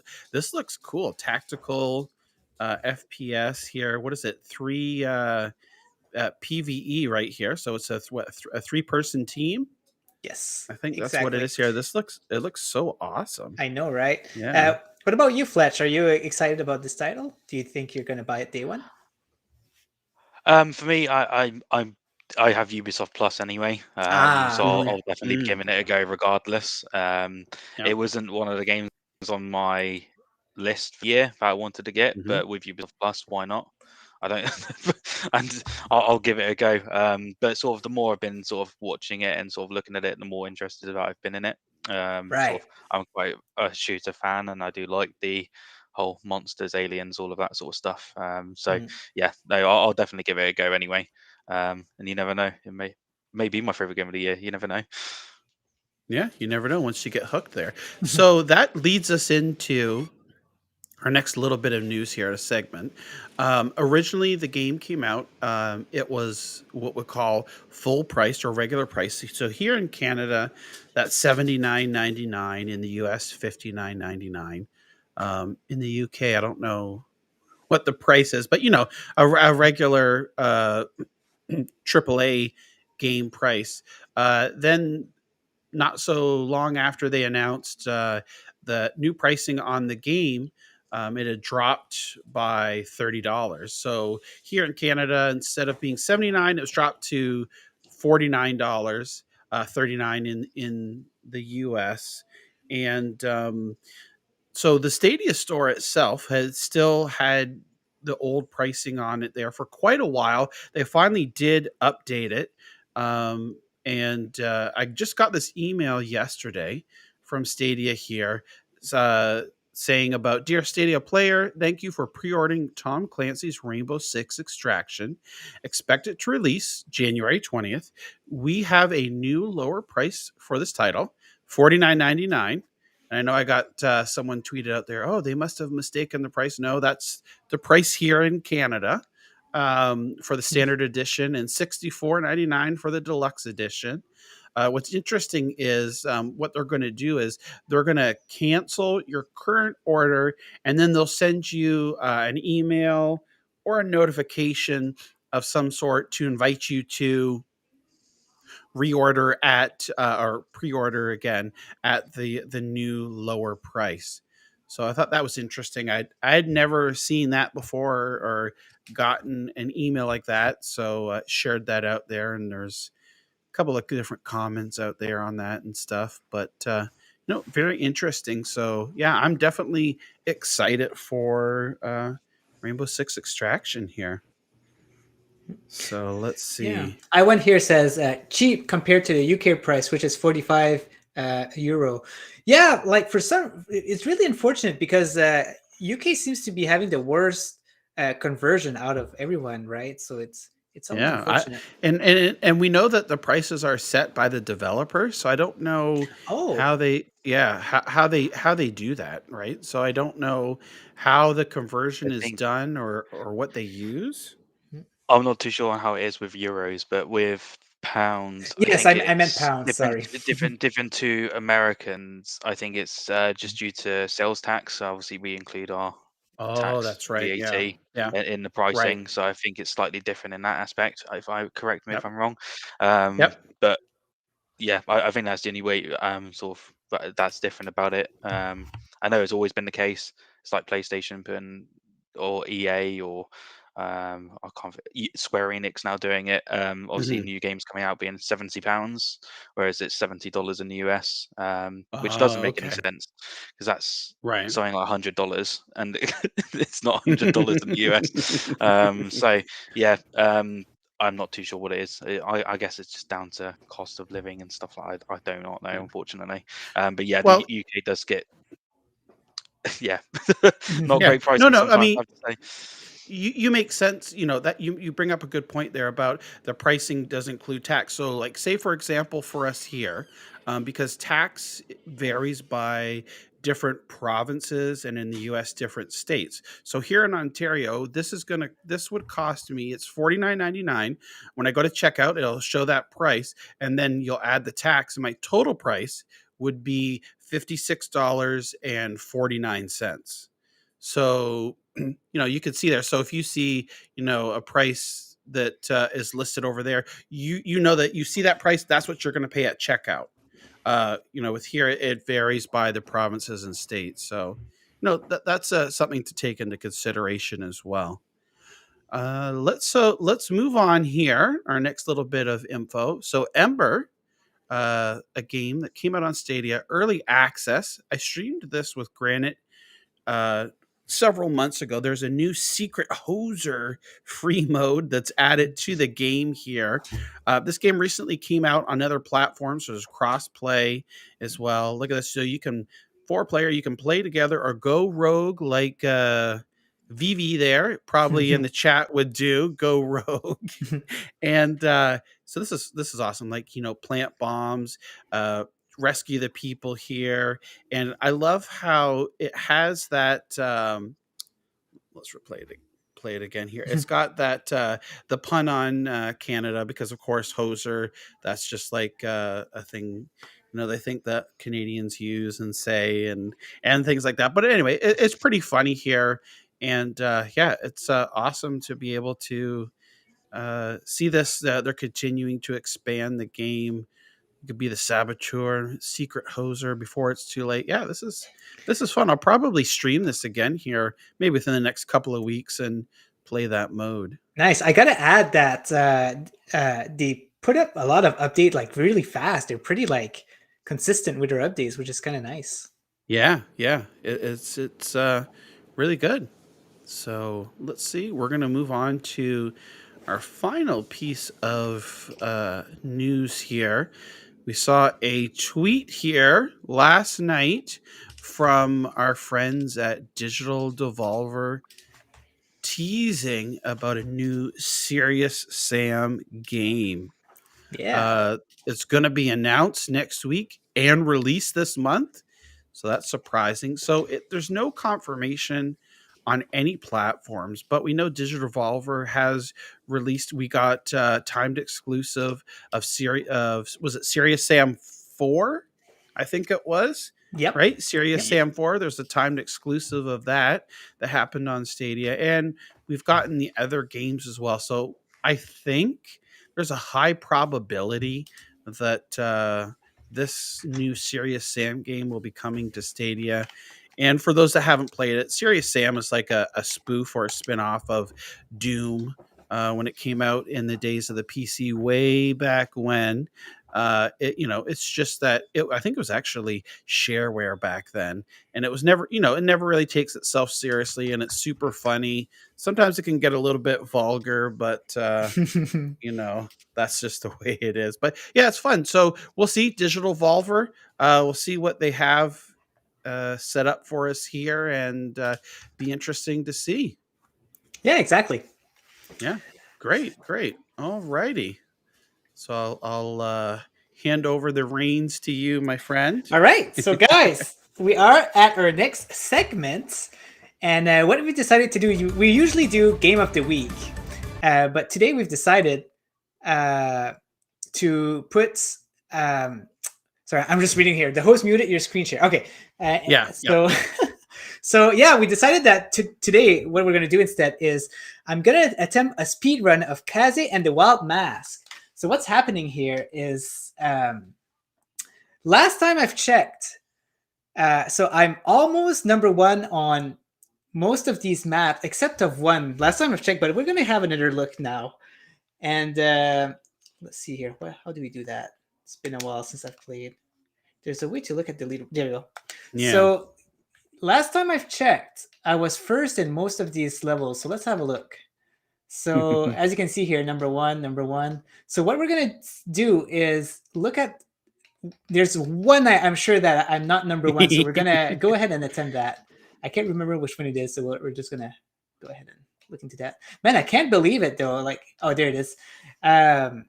cool. Tactical FPS here. What is it? 3 PVE right here. So it's a 3-person team. Yes. I think that's what it Exactly. is here. It looks so awesome. I know, right? Yeah. What about you, Fletch? Are you excited about this title? Do you think you're going to buy it day one? For me, I have Ubisoft Plus anyway, so Ah, Mhm. I'll definitely be Mm. giving it a go regardless. It Yep. wasn't one of the games on my list for the year that I wanted to get, Mhm. but with Ubisoft Plus, why not? I don't, and I'll give it a go. But sort of the more I've been sort of watching it and sort of looking at it, the more interested that I've been in it. Sort right. of, I'm quite a shooter fan, and I do like the whole monsters, aliens, all of that sort of stuff. So Mhm. yeah, no, I'll definitely give it a go anyway. And you never know, it may be my favorite game of the year. You never know. Yeah, you never know once you get hooked there. So that leads us into our next little bit of news here, a segment. Originally, the game came out. It was what we call full price or regular price. So here in Canada, that's $79.99. In the US, $59.99. In the UK, I don't know what the price is, but a regular AAA game price. Then not so long after they announced the new pricing on the game, it had dropped by $30. So here in Canada, instead of being 79, it was dropped to $49, 39 in the US. And so the Stadia store itself has still had the old pricing on it there for quite a while. They finally did update it. And I just got this email yesterday from Stadia here uh, saying about Dear Stadia player, thank you for pre-ordering Tom Clancy's Rainbow Six Extraction. Expect it to release January 20th. We have a new lower price for this title, $49.99. And I know I got someone tweeted out there, oh, they must have mistaken the price. No, that's the price here in Canada for the standard edition and $64.99 for the deluxe edition. What's interesting is what they're going to do is they're going to cancel your current order, and then they'll send you an email or a notification of some sort to invite you to reorder at or pre-order again at the new lower price. So I thought that was interesting. I'd never seen that before or gotten an email like that. So shared that out there, and there's a couple of different comments out there on that and stuff. But no, very interesting. So yeah, I'm definitely excited for Rainbow Six Extraction here. So let's Yeah. see. I1 here says cheap compared to the UK price, which is 45 euro. Yeah, like for some, it's really unfortunate because UK seems to be having the worst conversion out of everyone, right? So it's almost Yeah, unfortunate. and we know that the prices are set by the developer, so I don't know Oh, how they how they do that, right? So I don't know how the I conversion is think done or what they use. I'm not too sure on how it is with euros, but with pounds, I yes, think I meant it's pounds. Sorry. different to Americans. I think it's just due to sales tax. So obviously, we include our Oh, tax that's right. Yeah. VAT Yeah. in the Right. pricing. So I think it's slightly different in that aspect. If I correct me if Yep. I'm wrong, Yep. but yeah, I think that's the only way. Sort of that's different about it. I know it's always been the case. It's like PlayStation putting or EA or I can't. Square Enix now doing it. Obviously, Hmm. new games coming out being £70, whereas it's $70 in the US, which doesn't Oh, make any okay. sense because that's Right. something like $100, and it's not $100 in the US. So yeah, I'm not too sure what it is. I guess it's just down to cost of living and stuff like that. I do not know, Yeah. unfortunately. But yeah, the Well, UK does get yeah, not yeah. great No, pricing no. I sometimes. mean, I have to say. you make sense, that you bring up a good point there about the pricing does include tax. So like say for example for us here, because tax varies by different provinces and in the US different states. So here in Ontario, this would cost me, it's 49.99. When I go to checkout, it'll show that price, and then you'll add the tax, and my total price would be $56.49. So you could see there. So if you see, a price that is listed over there, you know that you see that price, that's what you're going to pay at checkout. With here, it varies by the provinces and states. So, that's something to take into consideration as well. Let's move on here. Our next little bit of info. So Ember, a game that came out on Stadia, early access. I streamed this with Granite uh, several months ago. There's a new secret hoser free mode that's added to the game here. This game recently came out on other platforms, so there's cross play as well. Look at this. So you can, four player, you can play together or go rogue like VV there, probably in the chat would do go rogue. And so this is awesome. Like, plant bombs, uh, rescue the people here, and I love how it has that. Let's replay it. Play it again here. It's got that the pun on Canada because, of course, hoser. That's just like a thing. They think that Canadians use and say and things like that. But anyway, it's pretty funny here, and yeah, it's awesome to be able to see this. They're continuing to expand the game. You could be the saboteur, secret hoser before it's too late. Yeah, this is fun. I'll probably stream this again here, maybe within the next couple of weeks, and play that mode. Nice. I gotta add that they put up a lot of update like really fast. They're pretty like consistent with their updates, which is kind of nice. Yeah, yeah, it's really good. So let's see. We're gonna move on to our final piece of news here. We saw a tweet here last night from our friends at Digital Devolver teasing about a new Serious Sam game. Yeah. Uh, it's going to be announced next week and released this month. So that's surprising. So there's no confirmation on any platforms, but we know Digital Devolver has released. We got timed exclusive of was it Serious Sam 4? I think it was. Yep. Right? Serious Yep. Sam 4. There's a timed exclusive of that happened on Stadia. And we've gotten the other games as well. So I think there's a high probability that this new Serious Sam game will be coming to Stadia. And for those that haven't played it, Serious Sam is like a spoof or a spin-off of Doom when it came out in the days of the PC way back when. It's just that I think it was actually shareware back then, and it was never, it never really takes itself seriously, and it's super funny. Sometimes it can get a little bit vulgar, but that's just the way it is. But yeah, it's fun. So we'll see Digital Volver. We'll see what they have set up for us here, and be interesting to see. Yeah, exactly. Yeah, great. All righty. So I'll hand over the reins to you, my friend. All right. So guys, we are at our next segment. And what we decided to do, we usually do Game of the Week. But today we've decided to put... sorry, I'm just reading here. The host muted your screen share. Okay. So yeah, we decided that today what we're going to do instead is I'm going to attempt a speed run of Kaze and the Wild Mask. So what's happening here is last time I've checked, so I'm almost number one on most of these maps except of one. Last time I've checked, but we're going to have another look now. And let's see here. How do we do that? It's been a while since I've played. There's a way to look at the leader. There we go. Yeah. So last time I've checked, I was first in most of these levels. So let's have a look. So as you can see here, number one. So what we're going to do is look at, there's one I'm sure that I'm not number one. So we're going to go ahead and attempt that. I can't remember which one it is. So we're just going to go ahead and look into that. Man, I can't believe it though. Like, oh, there it is. I've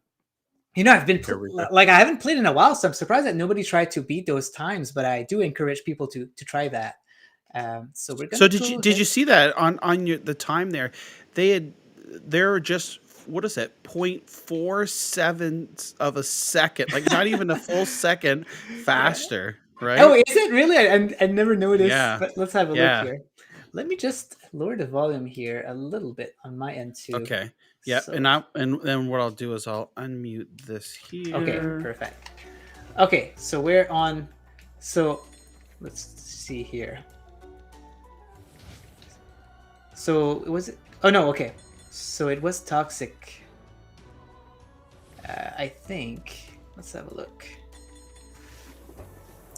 been I haven't played in a while, so I'm surprised that nobody tried to beat those times, but I do encourage people to try that. So we're going to did you see that on the time there? They're just, what is it, 0.47 of a second, like not even a full second faster, right? Oh, is it really? I never noticed. Yeah. But let's have a look here. Let me just lower the volume here a little bit on my end too. Okay. Yeah. So, and then what I'll do is I'll unmute this here. Okay, perfect. Okay, so we're on. So let's see here. So was it? Oh no. Okay. So it was toxic. I think. Let's have a look.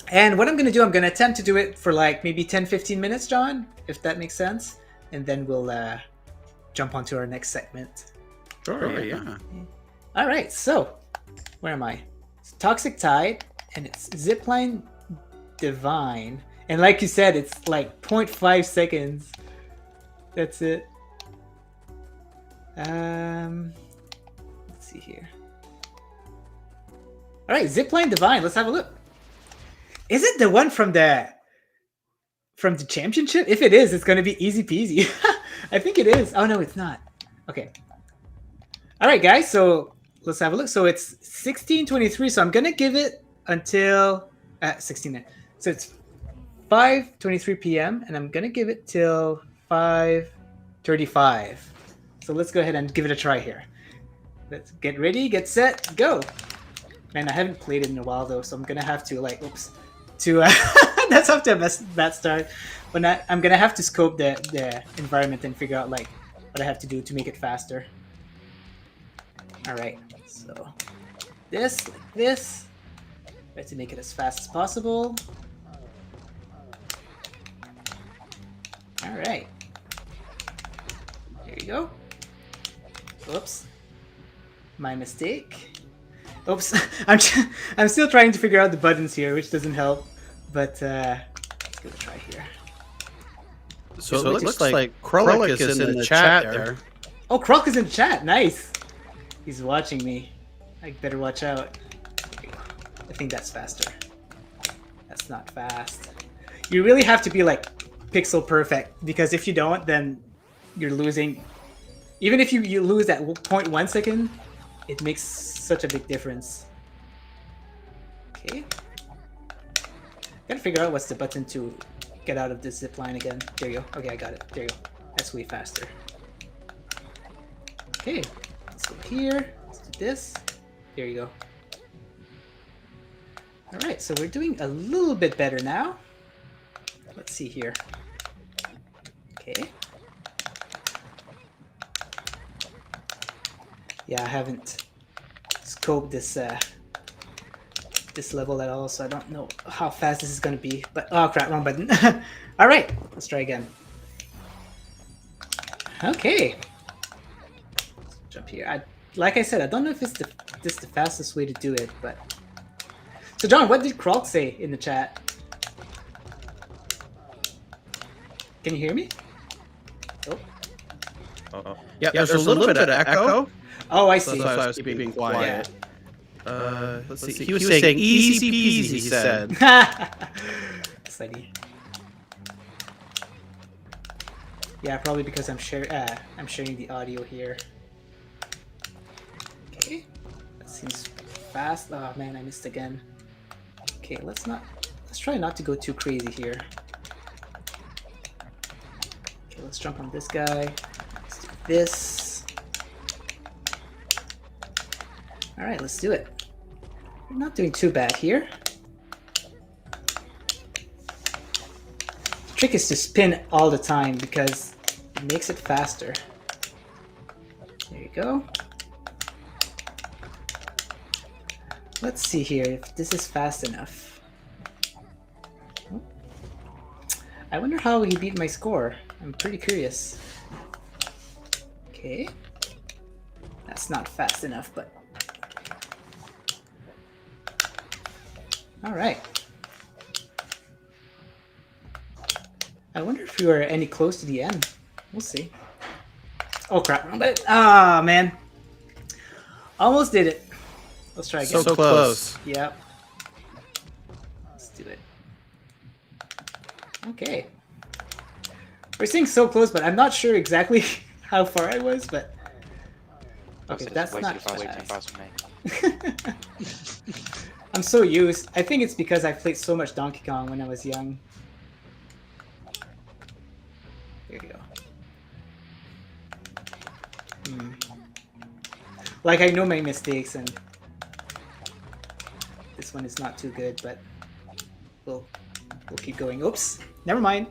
And what I'm going to do, I'm going to attempt to do it for like maybe 10-15 minutes, John, if that makes sense. And then we'll jump onto our next segment. Sure, yeah. All right, so where am I? It's Toxic Tide, and it's Zipline Divine. And like you said, it's like 0.5 seconds. That's it. Let's see here. All right, Zipline Divine. Let's have a look. Is it the one from the championship? If it is, it's going to be easy peasy. I think it is. Oh, no, it's not. Okay. All right, guys. So let's have a look. So it's 16:23. So I'm going to give it until 16. So it's 5:23 p.m. and I'm going to give it till 5:35. So let's go ahead and give it a try here. Let's get ready, get set, go. Man, I haven't played it in a while though, so I'm gonna have to that's off to a bad start. But I'm gonna have to scope the environment and figure out like what I have to do to make it faster. All right, so this, like this. Try to make it as fast as possible. All right. There you go. Oops. My mistake. Oops. I'm still trying to figure out the buttons here, which doesn't help. But let's give it a try here. So it looks like Krullik is in the chat there. Oh, Krullik is in the chat. Nice. He's watching me. I better watch out. I think that's faster. That's not fast. You really have to be like pixel perfect, because if you don't, then you're losing. Even if you lose that 0.1 second, it makes such a big difference. Okay. Gotta figure out what's the button to get out of this zip line again. There you go. Okay, I got it. There you go. That's way faster. Okay. Let's go here. Let's do this. There you go. All right, so we're doing a little bit better now. Let's see here. Okay. Yeah, I haven't scoped this this level at all, so I don't know how fast this is gonna be. But oh crap, wrong button. All right, let's try again. Okay. Jump here. Like I said, I don't know if it's this the fastest way to do it, but. So John, what did Krog say in the chat? Can you hear me? Oh. Yeah, there's a little bit of echo. Oh, I see. So I was keeping quiet. Let's see. He was saying easy peasy, he said. Funny. Yeah, probably because I'm sharing the audio here. Okay. That seems fast. Oh man, I missed again. Okay, let's try not to go too crazy here. Okay, let's jump on this guy. Let's do this. Alright, let's do it. We're not doing too bad here. The trick is to spin all the time because it makes it faster. There you go. Let's see here if this is fast enough. I wonder how he beat my score. I'm pretty curious. Okay. That's not fast enough, but... Alright. I wonder if we were any close to the end. We'll see. Oh crap. Ah, man. Almost did it. Let's try again. So close. Yep. Let's do it. Okay. We're saying so close, but I'm not sure exactly how far I was, but... Okay, that's not fast. I'm so used. I think it's because I played so much Donkey Kong when I was young. There you go. Like, I know my mistakes, and this one is not too good, but we'll keep going. Oops, never mind.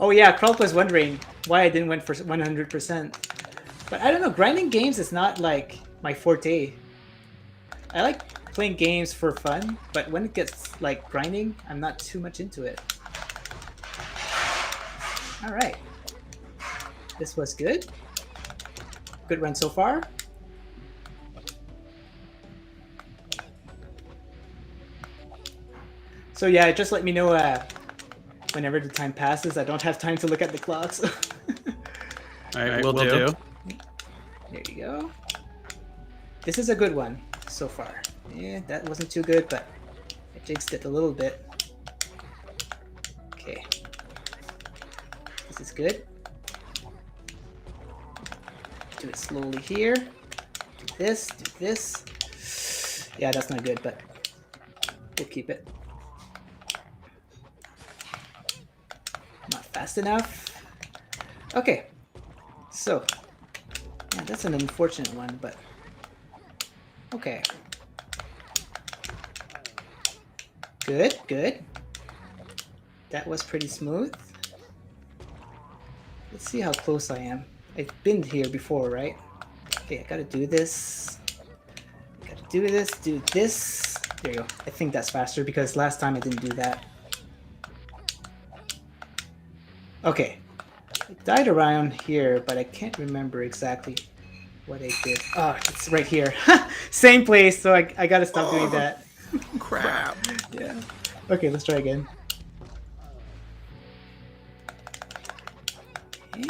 Oh yeah, Kralp was wondering why I didn't went for 100%. But I don't know, grinding games is not like my forte. I like playing games for fun, but when it gets like grinding, I'm not too much into it. Alright. This was good. Good run so far. So yeah, just let me know whenever the time passes. I don't have time to look at the clocks. Alright, we'll do. There you go. This is a good one so far. Yeah, that wasn't too good, but I jinxed it a little bit. Okay. This is good. Do it slowly here. Do this, do this. Yeah, that's not good, but we'll keep it. Not fast enough. Okay. So, yeah, that's an unfortunate one, but okay. Good, good. That was pretty smooth. Let's see how close I am. I've been here before, right? Okay, I gotta do this. Gotta do this, do this. There you go. I think that's faster because last time I didn't do that. Okay. I died around here, but I can't remember exactly what I did. Oh, it's right here. Same place, so I gotta stop doing that. Crap. Yeah. Okay, let's try again. Okay.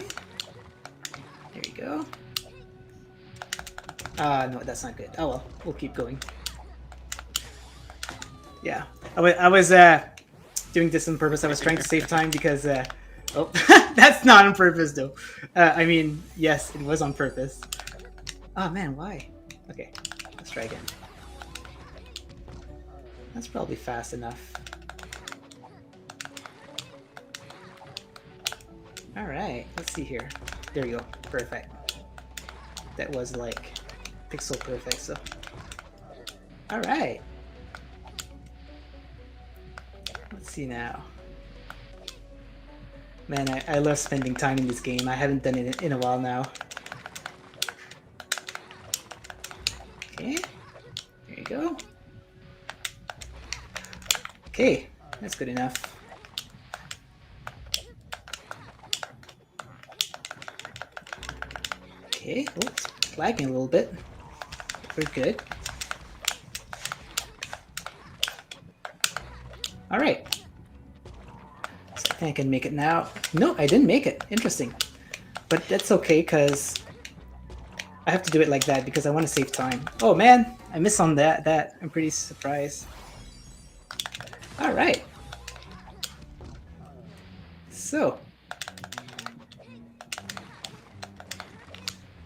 There you go. No, that's not good. Oh well, we'll keep going. Yeah, I was doing this on purpose. I was trying to save time because oh, that's not on purpose though. I mean, yes, it was on purpose. Oh man, why? Okay, let's try again. That's probably fast enough. All right, let's see here. There you go. Perfect. that was like pixel perfect. So, all right. Let's see now. Man, I love spending time in this game. I haven't done it in a while now. Okay, there you go. Okay, that's good enough. Okay, oh, it's lagging a little bit. We're good. All right. So I think I can make it now. No, I didn't make it. Interesting. But that's okay, because I have to do it like that because I want to save time. Oh man, I missed on that. I'm pretty surprised. All right. So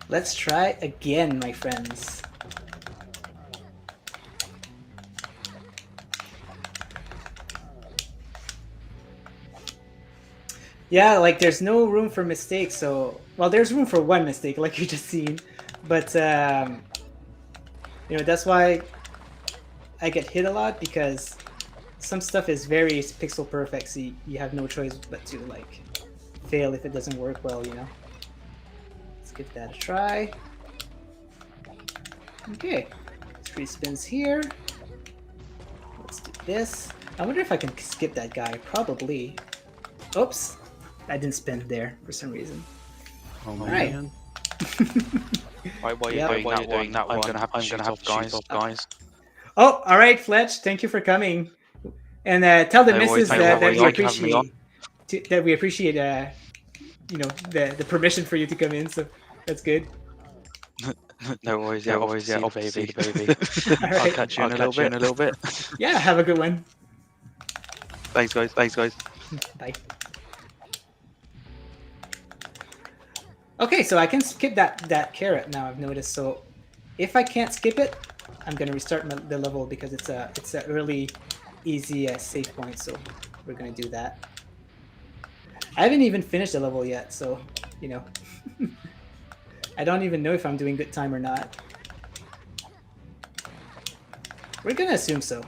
let's try again, my friends. Yeah, like there's no room for mistakes. So, well, there's room for one mistake, like you just seen, but you know, that's why I get hit a lot, because some stuff is very pixel perfect. So you have no choice but to like fail if it doesn't work well, you know. Let's give that a try. Okay, 3 spins here. Let's do this. I wonder if I can skip that guy. Probably. Oops. I didn't spin there for some reason. Oh right. man. While Yeah. you're doing that one, I'm gonna have to shoot off, guys. Oh, all right, Fletch. Thank you for coming, and tell the No worries, missus thank that you we for having me on. appreciate that we appreciate you know, the permission for you to come in. So that's good. No worries, yeah, obviously, All I'll right. catch you in a little bit. Yeah, have a good one. Thanks, guys. Bye. Okay, so I can skip that carrot now, I've noticed. So if I can't skip it, I'm gonna restart the level, because it's a early, easy save point. So we're gonna do that. I haven't even finished the level yet, so you know, I don't even know if I'm doing good time or not. We're gonna assume so.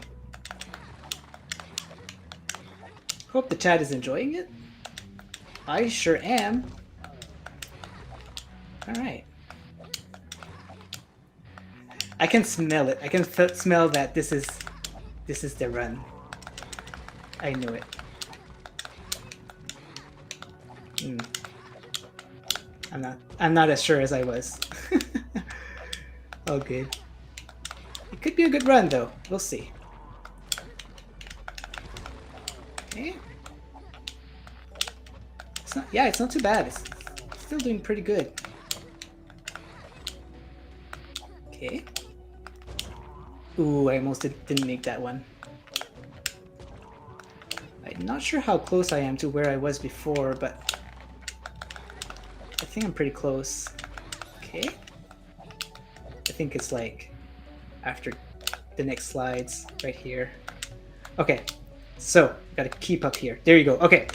Hope the chat is enjoying it. I sure am. Alright. I can smell it. I can smell that this is the run. I knew it. I'm not as sure as I was. Oh good. It could be a good run though. We'll see. Okay. It's not too bad. It's still doing pretty good. Okay. Ooh, I almost didn't make that one. I'm not sure how close I am to where I was before, but I think I'm pretty close. Okay. I think it's like after the next slides right here. Okay. So, gotta keep up here. There you go. Okay.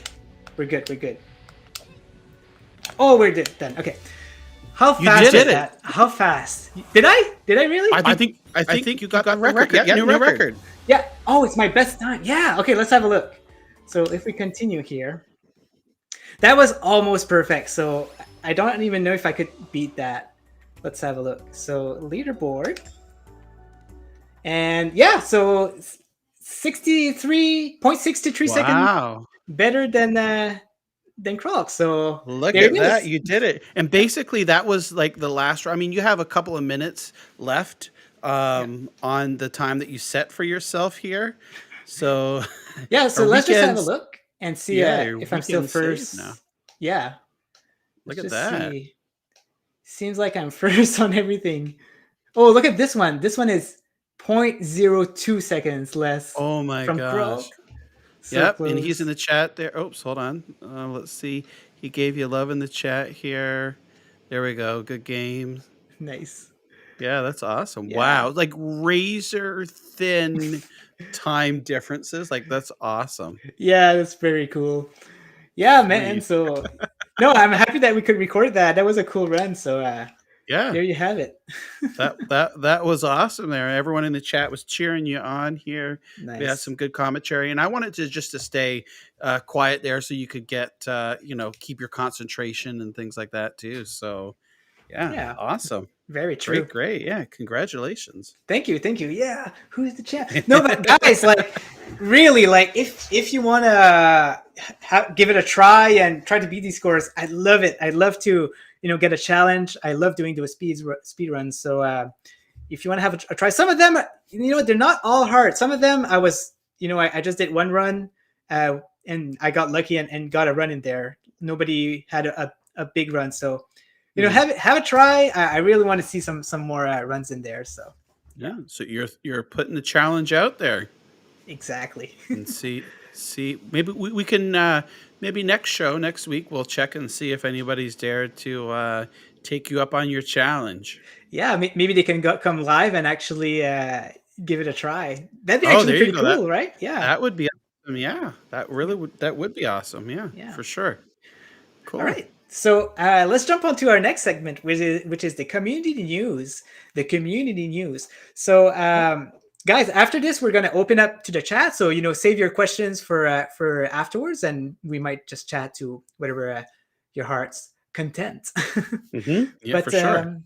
We're good. Oh, we're done. Okay. How fast did is it. that? How fast? Did I really? I think you got the record. Yeah, new record. Yeah. Oh, it's my best time. Yeah. Okay, let's have a look. So if we continue here, that was almost perfect. So I don't even know if I could beat that. Let's have a look. So leaderboard. And yeah, so 63.63 seconds. Wow. Better than Croc. So Look there at it that. is. You did it. And basically that was like the last. I mean, you have a couple of minutes left on the time that you set for yourself here. So yeah, so our let's just have a weekends- look and see your if I'm still weekend's saved first. now. Yeah. Look Let's at just that. see. Seems like I'm first on everything. Oh, look at this one. This one is 0.02 seconds less Oh my from gosh. Croc. So Yep, close. and he's in the chat there. Oops, hold on. Let's see. He gave you love in the chat here. There we go. Good game. Nice. Yeah, that's awesome. Yeah. Wow. Like razor thin time differences. Like that's awesome. Yeah, that's very cool. Yeah, man. Sweet. So no, I'm happy that we could record that. That was a cool run. So Yeah. there you have it. That was awesome there. Everyone in the chat was cheering you on here. We had Nice. some good commentary, and I wanted to just to stay quiet there so you could get keep your concentration and things like that too. So yeah, Yeah, awesome. very true. Great. Yeah, congratulations. Thank you. Yeah, who's the champ? No, but guys, like, really, like, if you want to give it a try and try to beat these scores, I'd love it. I'd love to, get a challenge. I love doing those speed runs. So if you want to have a try, some of them, they're not all hard. Some of them I was, I just did one run, and I got lucky and got a run in there. Nobody had a big run, so. Have a try. I really want to see some more runs in there. So yeah, so you're putting the challenge out there. Exactly. And see maybe we can maybe next week we'll check and see if anybody's dared to take you up on your challenge. Yeah, maybe they can come live and actually give it a try. That'd be actually pretty cool, right? Yeah, that would be awesome. Yeah, that would be awesome. Yeah, for sure. Cool. All right. So let's jump on to our next segment, which is the community news. The community news. So, guys, after this, we're going to open up to the chat. So, save your questions for afterwards, and we might just chat to whatever your heart's content. Mm-hmm. Yeah, for sure.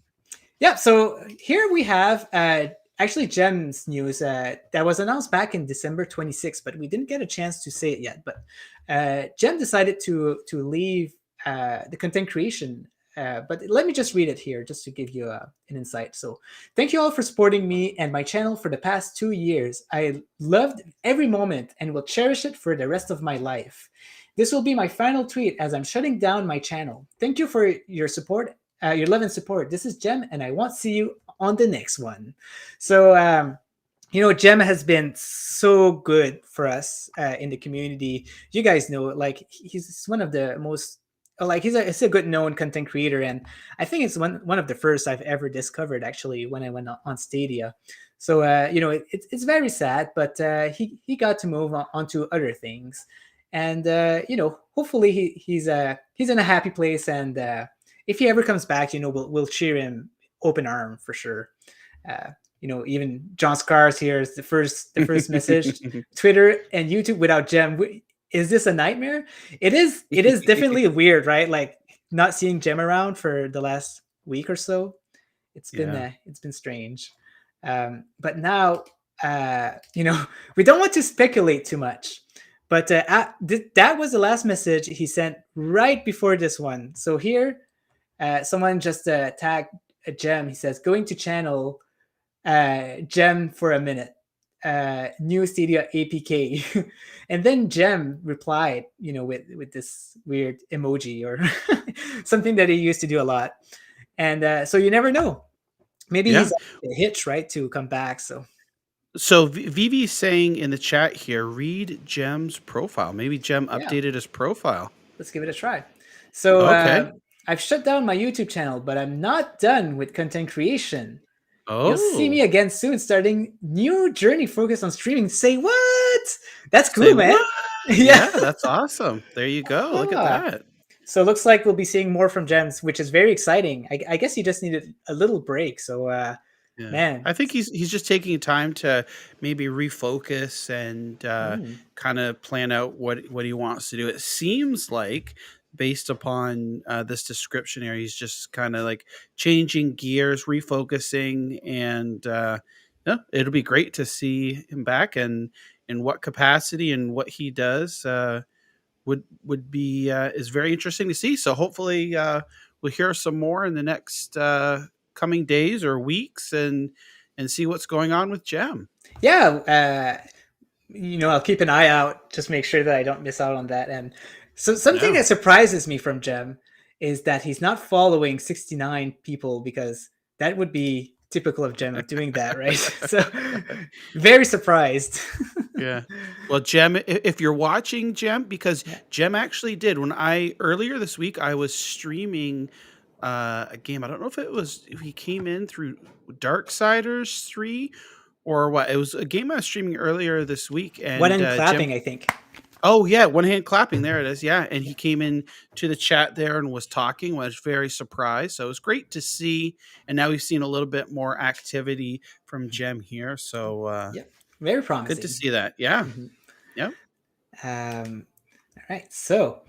Yeah. So here we have actually Gem's news that was announced back in December 26th, but we didn't get a chance to say it yet. But Gem decided to leave the content creation, but let me just read it here just to give you an insight. So thank you all for supporting me and my channel for the past 2 years. I loved every moment and will cherish it for the rest of my life. This will be my final tweet as I'm shutting down my channel. Thank you for your support, your love and support. This is Gem, and I want to see you on the next one. So Gem has been so good for us in the community. You guys know, like, he's one of the most, like, he's a good known content creator, and I think it's one of the first I've ever discovered actually when I went on Stadia. So it's very sad, but he got to move on to other things, and hopefully he's in a happy place, and if he ever comes back, we'll cheer him open arm for sure. Even John Scars here is the first message. Twitter and YouTube without Gem. Is this a nightmare? It is definitely weird, right? Like, not seeing Gem around for the last week or so. It's been strange. But now, we don't want to speculate too much. But that was the last message he sent right before this one. So here, someone just tagged a Gem. He says, going to channel Gem for a minute. New Stadia APK. And then Gem replied, with this weird emoji or something that he used to do a lot. And so you never know. Maybe he's a hitch, right, to come back. So Vivi's saying in the chat here, read Gem's profile. Maybe Gem updated his profile. Let's give it a try. So I've shut down my YouTube channel, but I'm not done with content creation. You'll see me again soon, starting new journey focused on streaming. Say what? That's cool, man. Yeah, that's awesome. There you go. Look at that. So it looks like we'll be seeing more from Gems, which is very exciting. I guess he just needed a little break. So, man, I think he's just taking time to maybe refocus and kind of plan out what he wants to do. It seems like, based upon this description here, he's just kind of like changing gears, refocusing, and it'll be great to see him back, and in what capacity and what he does would be is very interesting to see. So hopefully we'll hear some more in the next coming days or weeks, and see what's going on with Gem. Yeah, I'll keep an eye out, just make sure that I don't miss out on that. And so something that surprises me from Gem is that he's not following 69 people, because that would be typical of Gem doing that, right? So very surprised. Yeah. Well, Gem, if you're watching, Gem, because Gem actually did, earlier this week, I was streaming a game. I don't know if he came in through Darksiders 3 or what. It was a game I was streaming earlier this week. And One and clapping, I think. Oh yeah, one hand clapping. There it is. Yeah, and he came in to the chat there and was talking. Was very surprised. So it was great to see. And now we've seen a little bit more activity from Jem here. So Yep, very good to promising. see that. Yeah. Mhm. Yep. All right, so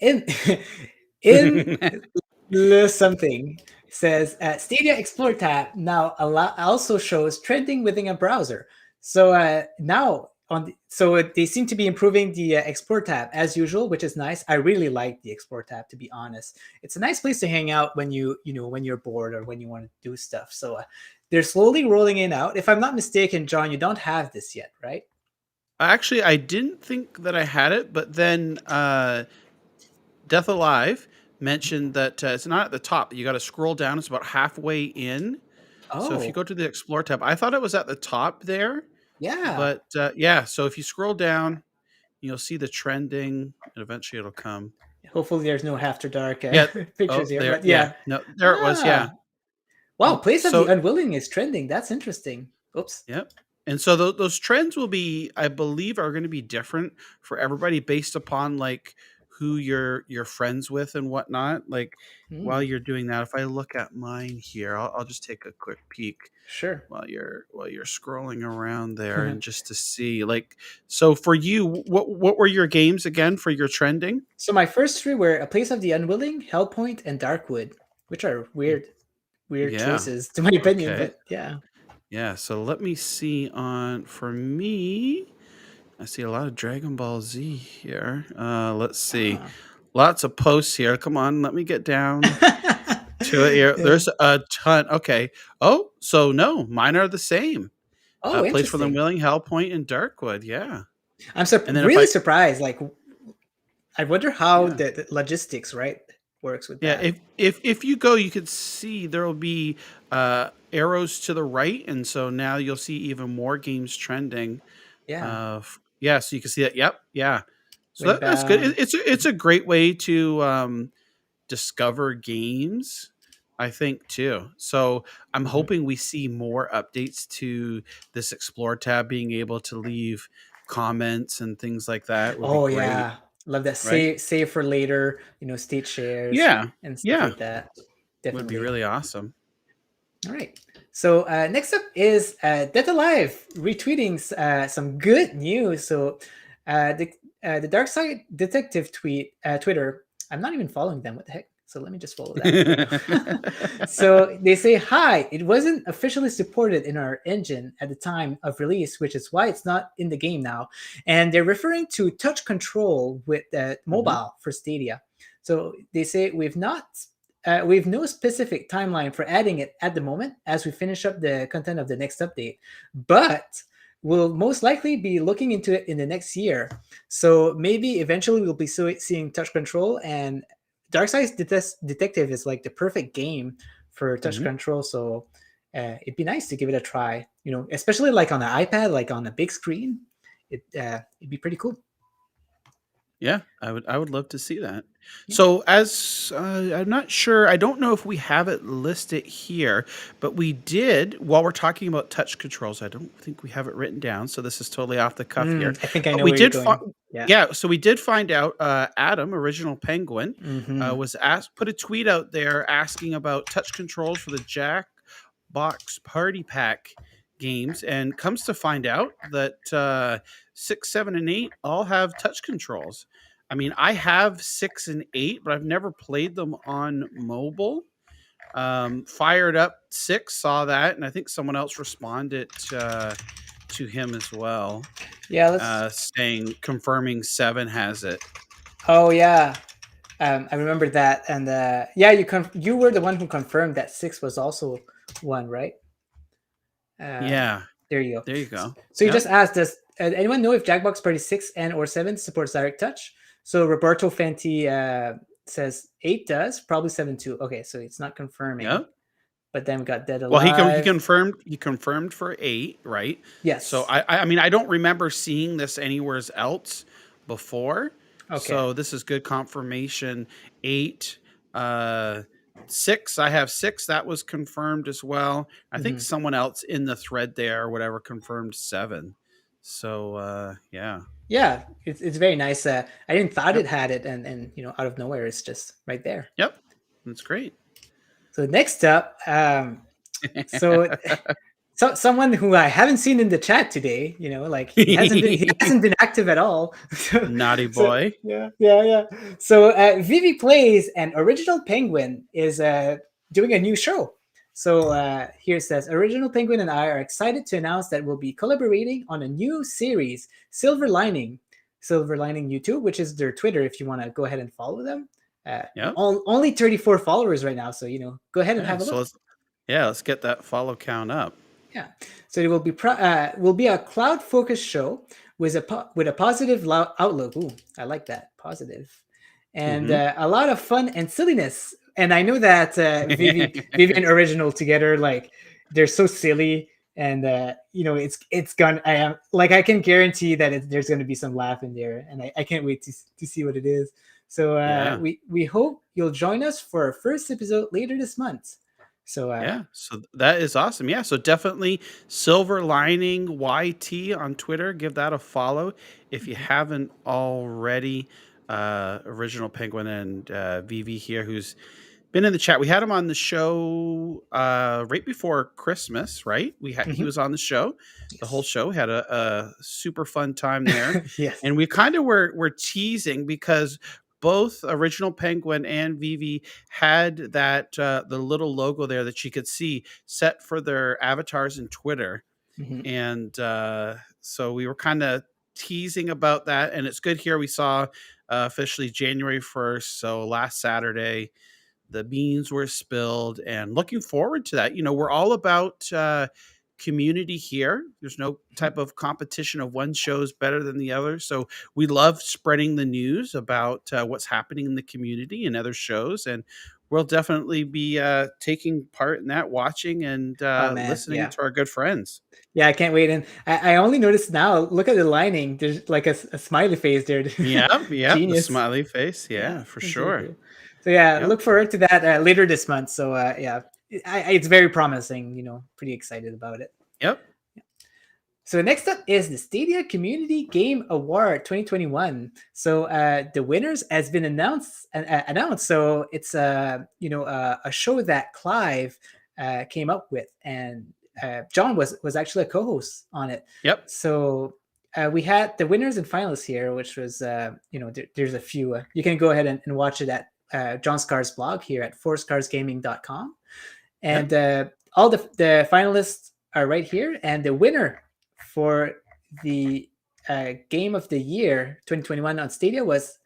in in something says Stadia Explore tab now also shows trending within a browser. So now so they seem to be improving the Explore tab as usual, which is nice. I really like the Explore tab, to be honest. It's a nice place to hang out when when you're bored or when you want to do stuff. So they're slowly rolling it out. If I'm not mistaken, John, you don't have this yet, right? Actually, I didn't think that I had it, but then Death Alive mentioned that it's not at the top. You got to scroll down. It's about halfway in. So if you Oh, go to the Explore tab, I thought it was at the top there, yeah. but yeah. So if you scroll down, you'll see the trending, and eventually it'll come. Hopefully, there's no After Dark Yeah. pictures Oh, here, there. but Yeah. yeah. No, there it was. Yeah. Ah, wow. Place of the So Unwilling is trending. That's interesting. Oops. yep. And so those trends will be, I believe, are going to be different for everybody based upon like who you're friends with and whatnot. Like while Hmm, you're doing that, if I look at mine here, I'll just take a quick peek sure. while you're scrolling around there and just to see like so for you, what were your games again for your trending? So my first three were A Place of the Unwilling, Hellpoint, and Darkwood, which are weird Yeah. choices to my opinion, Okay. but yeah. Yeah. So let me see on for me. I see a lot of Dragon Ball Z here. Let's see. Ah. Lots of posts here. Come on, let me get down to it here. Yeah. There's a ton. Okay. Oh, so no, mine are the same. Oh, Place for the interesting. Willing, Hellpoint, and Darkwood. Yeah. I'm And then if really I, surprised. Like, I wonder how yeah, the logistics, right, works with yeah. that. If you go, you could see there will be arrows to the right, and so now you'll see even more games trending. Yeah. Yeah, so you can see that. Yep. Yeah. So that's good. Windbound. It's a great way to discover games, I think too. So I'm Mhm. hoping we see more updates to this Explore tab, being able to leave comments and things like that would be Oh great, yeah, love that. right? Save for later. State shares Yeah, and stuff yeah, like that. would be Definitely. really awesome. All right. So next up is Dead Alive retweeting some good news. So the Dark Side Detective Twitter. I'm not even following them. What the heck? So let me just follow that. There you go. So they say, "Hi, it wasn't officially supported in our engine at the time of release, which is why it's not in the game now." And they're referring to touch control with Mhm. mobile for Stadia. So they say we've no specific timeline for adding it at the moment as we finish up the content of the next update, but we'll most likely be looking into it in the next year. So maybe eventually we'll be seeing touch control, and Darkseid's Detective is like the perfect game for touch Mhm. control. So it'd be nice to give it a try, especially like on an iPad, like on a big screen. It'd be pretty cool. Yeah, I would love to see that. Yeah. So as I'm not sure, I don't know if we have it listed here, but we did while we're talking about touch controls. I don't think we have it written down, so this is totally off the cuff here. I think I But know we where you're did going. Yeah. yeah, so we did find out Adam, original Penguin, Hmm. was asked put a tweet out there asking about touch controls for the Jackbox Party Pack games, and comes to find out that 6, 7, and 8 all have touch controls. I mean, I have 6 and 8, but I've never played them on mobile. Fired up 6, saw that, and I think someone else responded to him as well, Yeah, let's. saying confirming 7 has it. Oh yeah, I remember that, and yeah, you were the one who confirmed that 6 was also one, right? Um, Yeah, there you go. there you go. So you Yep. just asked, does anyone know if Jackbox Party 6 and or 7 supports direct touch? So Roberto Fenty says 8 does, probably 7 too. Okay, so it's not confirming. Yep. But then we got Dead Well, he Alive. confirmed for 8, right? So Yes. I mean I don't remember seeing this anywhere else before. Okay. So this is good confirmation. 8, uh 6, I have 6 that was confirmed as well. I think Mhm. someone else in the thread there or whatever confirmed 7. So yeah. Yeah, it's very nice. I didn't thought Yep. it had it, and out of nowhere, it's just right there. Yep. That's great. So next up, so someone who I haven't seen in the chat today, like he hasn't been active at all. So, Naughty so boy. yeah. So Vivi Plays and Original Penguin is doing a new show. So here it says, Original Penguin and I are excited to announce that we'll be collaborating on a new series, Silver Lining YouTube, which is their Twitter if you want to go ahead and follow them. Yep. Only 34 followers right now, so go ahead and Yeah, have a look. let's get that follow count up. Yeah, so it will be a cloud focused show with a positive outlook. Ooh, I like that, positive, and a lot of fun and silliness. And I know that Vivi and Original together, like they're so silly, and it's gonna. I can guarantee that there's going to be some laugh in there, and I can't wait to see what it is. So we hope you'll join us for our first episode later this month. So so that is awesome. Yeah, so definitely Silver Lining YT on Twitter. Give that a follow if you haven't already. Original Penguin and Vivi here, who's been in the chat. We had him on the show right before Christmas, right? He was on the show, the whole show. Had a super fun time there. Yes. And we kind of were teasing because both Original Penguin and Vivi had that the little logo there that you could see set for their avatars in Twitter. And so we were kind of teasing about that, and it's good here. We saw officially January 1st, so last Saturday the beans were spilled, and looking forward to that. We're all about community here. There's no type of competition of one show's better than the other. So we love spreading the news about what's happening in the community and other shows. And we'll definitely be taking part in that, watching and listening to our good friends. Yeah, I can't wait. And I only noticed now, look at the lining. There's like a smiley face there. Yeah. Genius. The smiley face. Yeah, for sure. Really cool. So look forward to that later this month. So it's very promising, pretty excited about it. Yep. So next up is the Stadia Community Game Award 2021. So the winners has been announced. So it's a show that Clive came up with, and John was actually a co-host on it. Yep. So we had the winners and finalists here, which was there's a few. You can go ahead and watch it at John Scar's blog here at fourscarsgaming.com, and all the finalists are right here, and the winner for the game of the year 2021 on Stadia was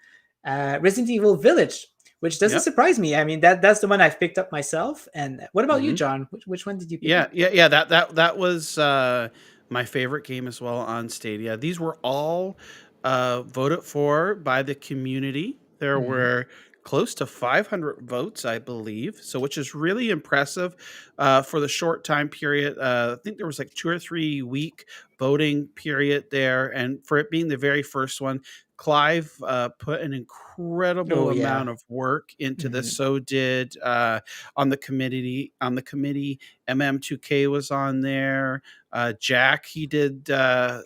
Resident Evil Village, which doesn't surprise me. I mean, that's the one I've picked up myself. And what about you, John? Which one did you pick up? Yeah. That was my favorite game as well on Stadia. These were all voted for by the community. There were close to 500 votes, I believe. So, which is really impressive for the short time period. I think there was like 2 or 3 week voting period there. And for it being the very first one, Clive put an incredible amount of work into this. So did on the committee. MM2K was on there. Jack, he did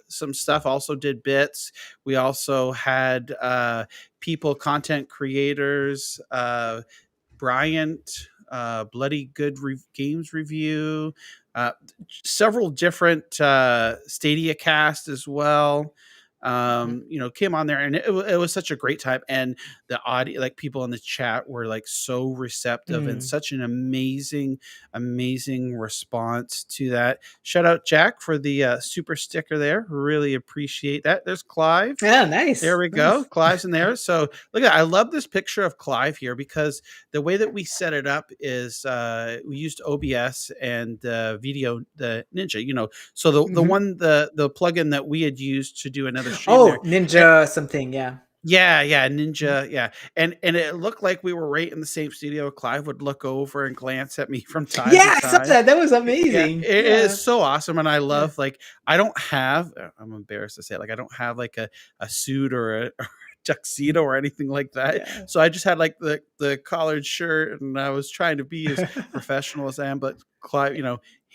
some stuff. Also did bits. We also had content creators. Bryant, Bloody Good Games Review. Several different Stadia cast as well. Came on there, and it was such a great time, and the audio, like people in the chat were like so receptive and such an amazing response to that. Shout out Jack for the super sticker there. Really appreciate that. There's Clive. Yeah, nice. There we go. Clive's in there. So look at, I love this picture of Clive here because the way that we set it up is we used OBS and the Ninja, so the one, the plugin that we had used to do another stream there. Ninja something. Yeah, Ninja. Yeah. And it looked like we were right in the same studio. Clive would look over and glance at me from time to time. I saw that. That was amazing. It is so awesome. And I love, like, I'm embarrassed to say it, like, I don't have like a suit or a tuxedo or anything like that. So I just had like the collared shirt, and I was trying to be as professional as I am. But Clive,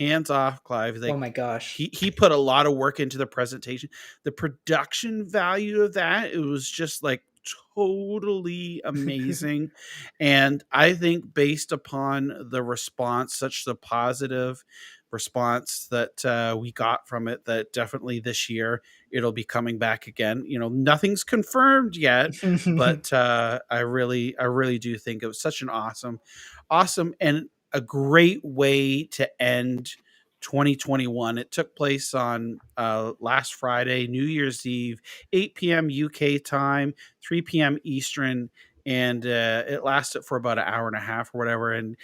hands off, Clive. Oh Like my gosh. he put a lot of work into the presentation. The production value of that, it was just like totally amazing. And I think based upon the response, such the positive response that we got from it, that definitely this year it'll be coming back again. Nothing's confirmed yet, but I really do think it was such an awesome and a great way to end 2021. It took place on last Friday, New Year's Eve, 8 p.m. UK time, 3 p.m. Eastern, and it lasted for about an hour and a half or whatever. And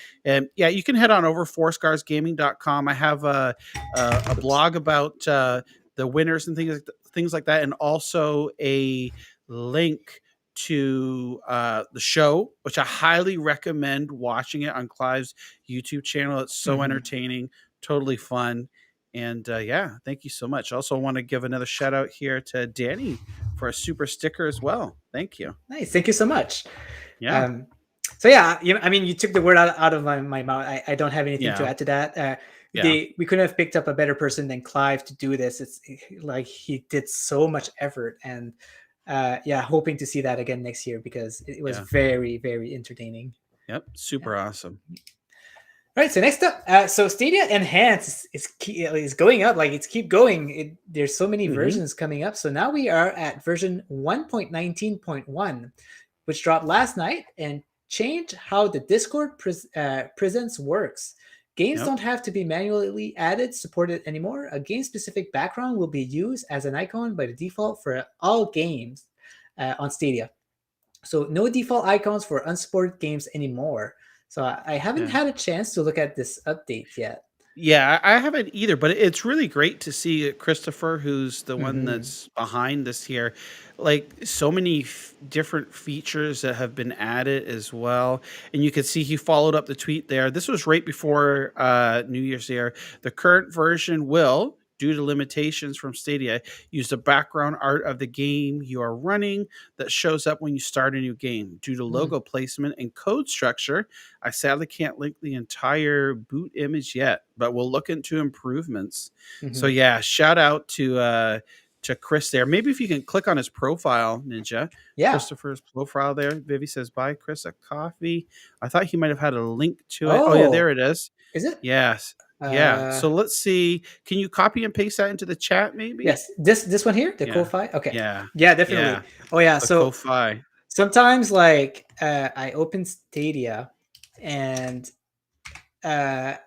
yeah, you can head on over fourscarsgaming.com. I have a blog about the winners and things like that, and also a link to the show, which I highly recommend watching it on Clive's YouTube channel. It's so entertaining, totally fun. And yeah, thank you so much. Also want to give another shout out here to Danny for a super sticker as well. Thank you. Nice. Thank you so much. Yeah. So yeah, I mean, you took the word out of my mouth. I don't have anything to add to that. We couldn't have picked up a better person than Clive to do this. It's like he did so much effort, and yeah, hoping to see that again next year because it was very, very entertaining. Yep. Super awesome. Right. So next up, so Stadia Enhanced is going up. Like it's keep going. There's so many versions coming up. So now we are at version 1.19.1, which dropped last night and changed how the Discord presence works. Games don't have to be manually supported anymore. A game-specific background will be used as an icon by the default for all games on Stadia. So no default icons for unsupported games anymore. So I haven't had a chance to look at this update yet. Yeah, I haven't either, but it's really great to see Christopher, who's the one that's behind this here. Like so many different features that have been added as well. And you can see he followed up the tweet there. This was right before New Year's Eve. The current version will, due to limitations from Stadia, use the background art of the game you are running that shows up when you start a new game. Due to logo placement and code structure, I sadly can't link the entire boot image yet, but we'll look into improvements. So yeah, shout out to Chris there. Maybe if you can click on his profile, Ninja. Yeah. Christopher's profile there. Vivi says, buy Chris a coffee. I thought he might have had a link to it. Oh yeah, there it is. Is it? Yes. Yeah. So let's see. Can you copy and paste that into the chat, maybe? Yes. This one here, the Ko-Fi. Okay. Yeah. Yeah, definitely. Yeah. Oh yeah. The So Ko-Fi. sometimes, like, I open Stadia and I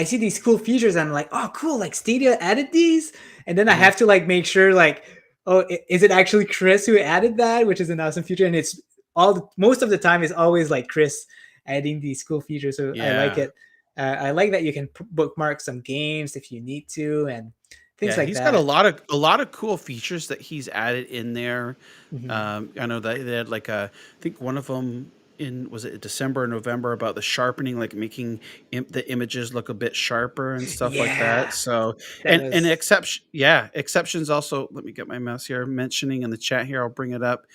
see these cool features. And I'm like, oh, cool! Like Stadia added these, and then I have to like make sure, like, oh, is it actually Chris who added that? Which is an awesome feature, and it's most of the time is always like Chris adding these cool features. So I like it. I like that you can bookmark some games if you need to, and things like that. He's got a lot of cool features that he's added in there. I know that they had like I think one of them was it December or November about the sharpening, like making the images look a bit sharper and stuff like that. So exceptions also. Let me get my mouse here. Mentioning in the chat here, I'll bring it up.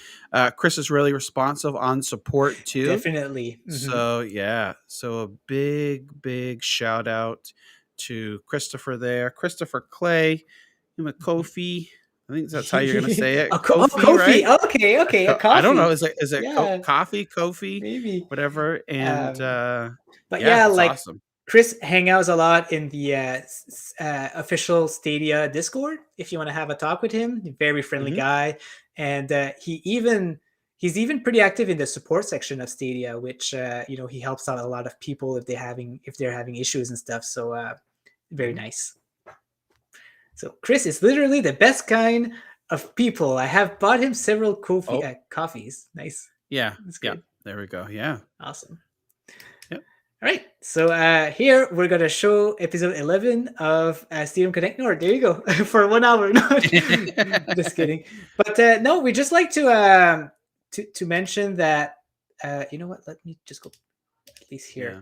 Chris is really responsive on support too. Definitely. So yeah, so a big shout out to Christopher there. Christopher Clay, him a Kofi. I think that's how you're gonna say it. Kofi, right? Okay. A coffee. I don't know. Is it coffee, Kofi, maybe, whatever? And but yeah, like awesome. Chris hangs a lot in the official Stadia Discord. If you want to have a talk with him, very friendly guy, and he's even pretty active in the support section of Stadia, which he helps out a lot of people if they're having issues and stuff. So very nice. So Chris is literally the best kind of people. I have bought him several coffees. Nice. Yeah. That's good. There we go. Yeah. Awesome. Yep. All right. So here we're going to show episode 11 of Stadium Connect North. There you go. For 1 hour. No, just kidding. But no, we just like to mention that, you know what? Let me just go at least here. Yeah.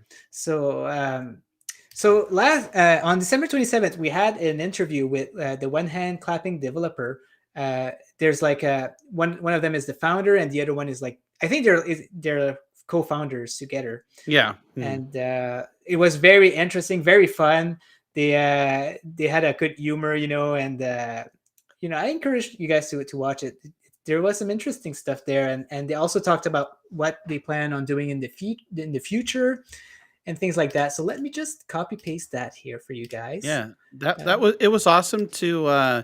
So last on December 27th, we had an interview with the one hand clapping developer. There's like one of them is the founder, and the other one is like, I think they're co-founders together. Yeah. And it was very interesting, very fun. they had a good humor, and I encourage you guys to watch it. There was some interesting stuff there, and they also talked about what they plan on doing in the future and things like that. So let me just copy paste that here for you guys. Yeah, it was awesome to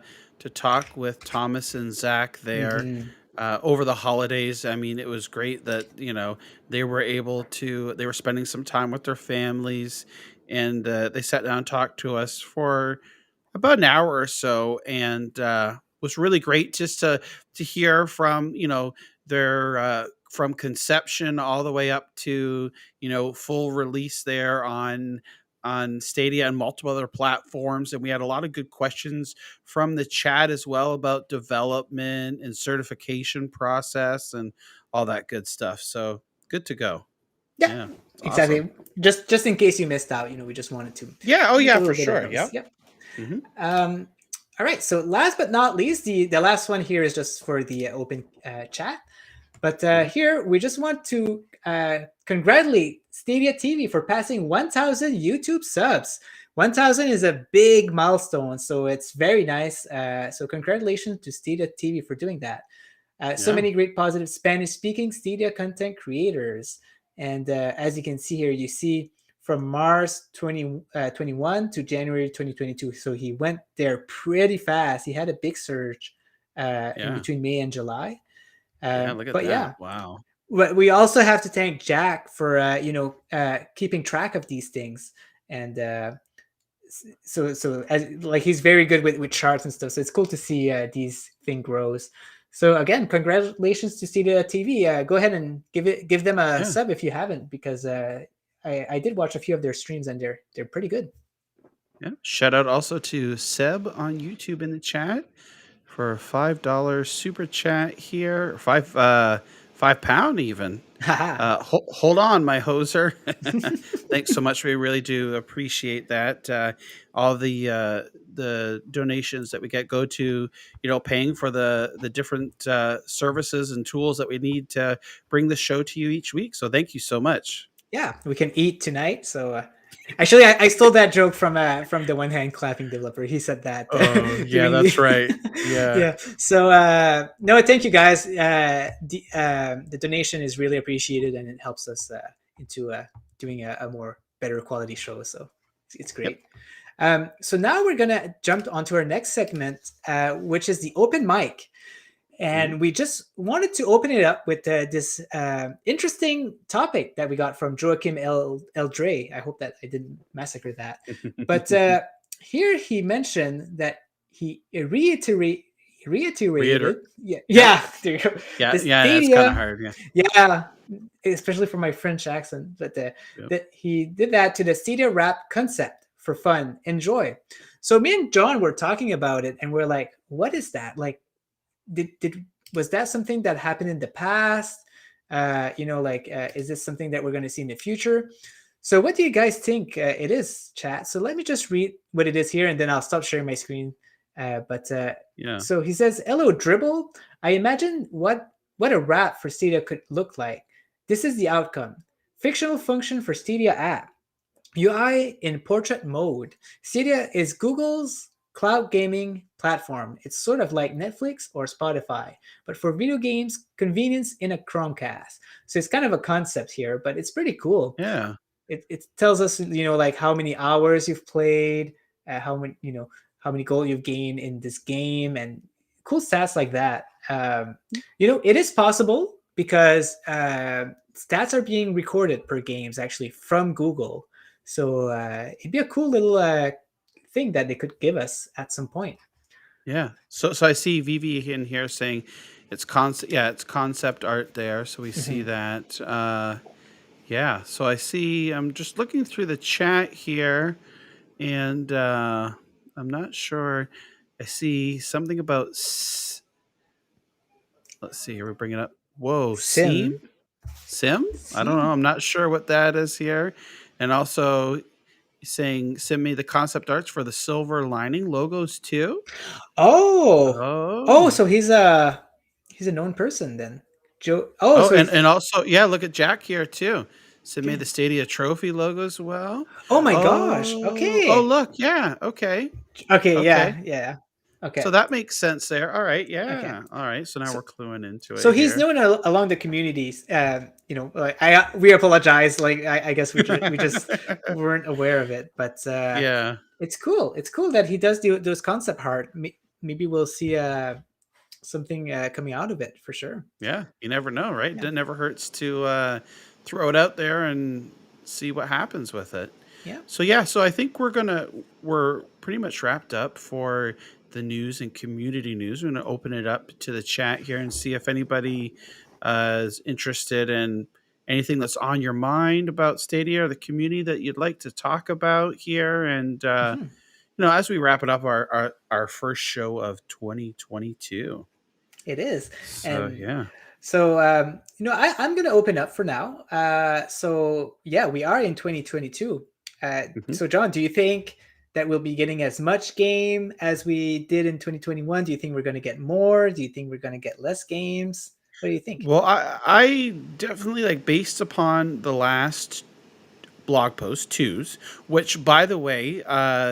talk with Thomas and Zach there over the holidays. I mean, it was great that they were spending some time with their families, and they sat down and talked to us for about an hour or so, and was really great just to hear from their from conception all the way up to full release there on Stadia and multiple other platforms. And we had a lot of good questions from the chat as well about development and certification process and all that good stuff. So good to go. Yeah, exactly. Awesome. Just in case you missed out, we just wanted to. Yeah. Oh yeah, for sure. Yep. Mm-hmm. All right. So last but not least, the last one here is just for the open chat. But here we just want to congratulate Stadia TV for passing 1,000 YouTube subs. 1,000 is a big milestone, so it's very nice. So congratulations to Stadia TV for doing that. So many great positive Spanish-speaking Stadia content creators. And as you can see here, you see from March 2021 to January 2022. So he went there pretty fast. He had a big surge in between May and July. Look at that. Yeah. Wow. But we also have to thank Jack for keeping track of these things, and so he's very good with charts and stuff. So it's cool to see these thing grows. So again, congratulations to Stadia TV. Go ahead and give them a sub if you haven't, because I did watch a few of their streams and they're pretty good. Yeah. Shout out also to Seb on YouTube in the chat for a $5 super chat here. £5 even. Hold on, my hoser. Thanks so much. We really do appreciate that. All the donations that we get go to paying for the different services and tools that we need to bring the show to you each week. So thank you so much. Yeah, we can eat tonight. So actually, I stole that joke from the one hand clapping developer. He said that. Oh, yeah, that's right. Yeah. Yeah. So no, thank you guys. The donation is really appreciated, and it helps us into doing a more better quality show. So it's great. Yep. So now we're gonna jump onto our next segment, which is the open mic. And we just wanted to open it up with this interesting topic that we got from Joachim L. Dre. I hope that I didn't massacre that. But here he mentioned that he reiterated. Yeah, there you go. Yeah, that's kind of hard. Yeah, especially for my French accent. But that he did that to the Stadia Wrap concept for fun, enjoy. So me and John were talking about it, and we're like, "What is that? Like, was that something that happened in the past? Is this something that we're going to see in the future?" So what do you guys think it is, chat? So let me just read what it is here, and then I'll stop sharing my screen. So he says, "Hello, Dribble. I imagine what a wrap for Stadia could look like. This is the outcome. Fictional function for Stadia app. UI in portrait mode. Stadia is Google's cloud gaming platform. It's sort of like Netflix or Spotify, but for video games, convenience in a Chromecast." So it's kind of a concept here, but it's pretty cool. Yeah. It tells us, like how many hours you've played, how many gold you've gained in this game, and cool stats like that. It is possible because stats are being recorded per games actually from Google. So it'd be a cool little thing that they could give us at some point. Yeah. So I see Vivi in here saying it's concept art there. So we see that. Yeah. So I see, I'm just looking through the chat here, and I'm not sure. I see something about let's see here. We bring it up. Whoa. Sim? I don't know. I'm not sure what that is here. And also saying, "Send me the concept arts for the silver lining logos too." Oh, so he's a known person then. Joe. And also, look at Jack here too, So it made Good. the Stadia trophy logo as well. Oh my gosh. Oh, Okay. look, yeah, okay, Okay. okay. Yeah. Yeah. Okay. So that makes sense there. All right, Okay. yeah. All right. So now So we're cluing into so it he's here. known along the communities. Like we apologize. Like I guess we just weren't aware of it, but Yeah, it's cool. It's cool that he does do those concept art. Maybe we'll see something coming out of it for sure. yeah. You never know, right? Yeah. It never hurts to throw it out there and see what happens with it. Yeah. So yeah, so I think we're pretty much wrapped up for the news and community news. We're gonna open it up to the chat here and see if anybody is interested in anything that's on your mind about Stadia or the community that you'd like to talk about here. And Mhm. as we wrap it up, our first show of 2022. It is. So And yeah. so, I'm going to open up for now. So, yeah, we are in 2022. Mhm. So, John, do you think that we'll be getting as much game as we did in 2021? Do you think we're going to get more? Do you think we're going to get less games? What do you think? Well, I definitely like based upon the last blog post twos, which by the way,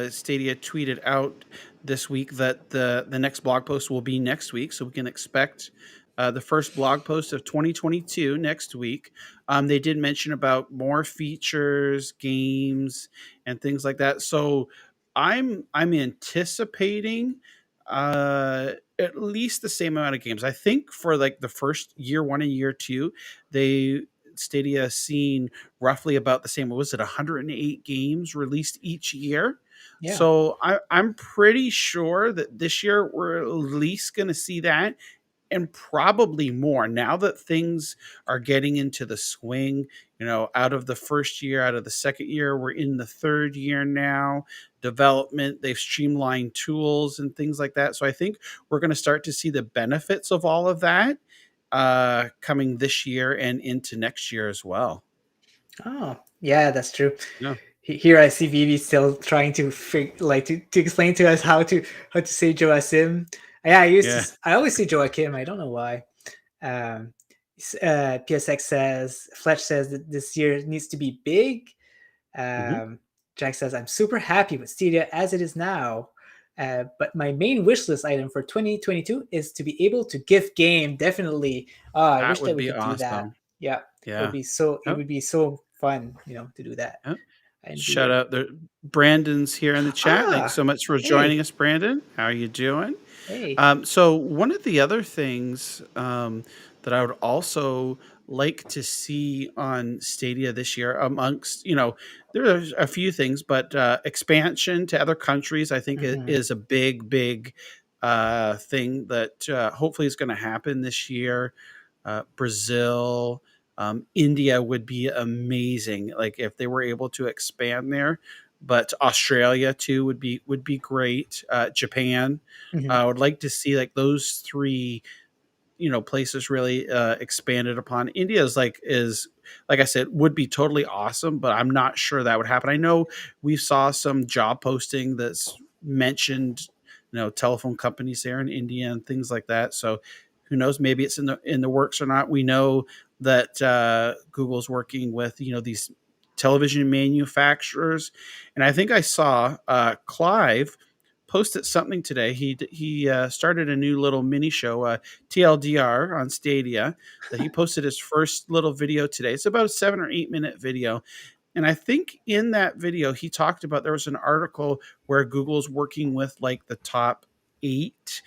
Stadia tweeted out this week that the next blog post will be next week, so we can expect the first blog post of 2022 next week. They did mention about more features, games, and things like that. So I'm anticipating at least the same amount of games. I think for like the first year one and year two, they Stadia seen roughly about the same. What was it, 108 games released each year? Yeah. So I'm pretty sure that this year we're at least going to see that and probably more now that things are getting into the swing, out of the first year, out of the second year, we're in the third year now. Development, they've streamlined tools and things like that. So I think we're going to start to see the benefits of all of that coming this year and into next year as well. Oh, yeah, that's true. Yeah. Here I see Vivi still trying to to explain to us how to say Joachim. Yeah, Yeah. I always say Joachim. I don't know why. Um, PSX says Fletch says that this year needs to be big. Hmm. Jack says I'm super happy with Stadia as it is now. But my main wish list item for 2022 is to be able to gift game. Definitely. I That wish that would we be could do that. awesome. Yeah, Yeah. it Oh, would be so fun, to do that. oh. And Shout out there. Brandon's here in the chat. Thanks ah, so much for joining hey, us, Brandon. How are you doing? hey. So one of the other things that I would also like to see on Stadia this year, amongst there are a few things, but expansion to other countries, I think, Mhm. is a big thing that hopefully is going to happen this year. Brazil, India would be amazing, like if they were able to expand there. But Australia too would be great. Japan, Mhm. I would like to see like those three, places really expanded upon. India is like I said, would be totally awesome, but I'm not sure that would happen. I know we saw some job posting that's mentioned, telephone companies there in India and things like that. So who knows? Maybe it's in the works or not. We know that Google's working with these television manufacturers, and I think I saw Clive posted something today. He started a new little mini show, TLDR on Stadia, that he posted his first little video today. It's about a 7 or 8 minute video. And I think in that video, he talked about there was an article where Google's working with like the top 8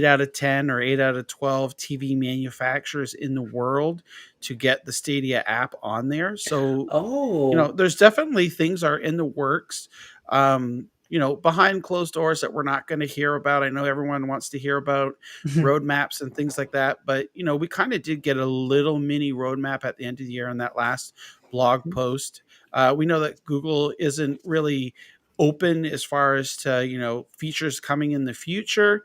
out of 10 or 8 out of 12 TV manufacturers in the world to get the Stadia app on there. So Oh. there's definitely things are in the works, behind closed doors that we're not going to hear about. I know everyone wants to hear about roadmaps and things like that, but we kind of did get a little mini roadmap at the end of the year on that last blog post. We know that Google isn't really open as far as to features coming in the future,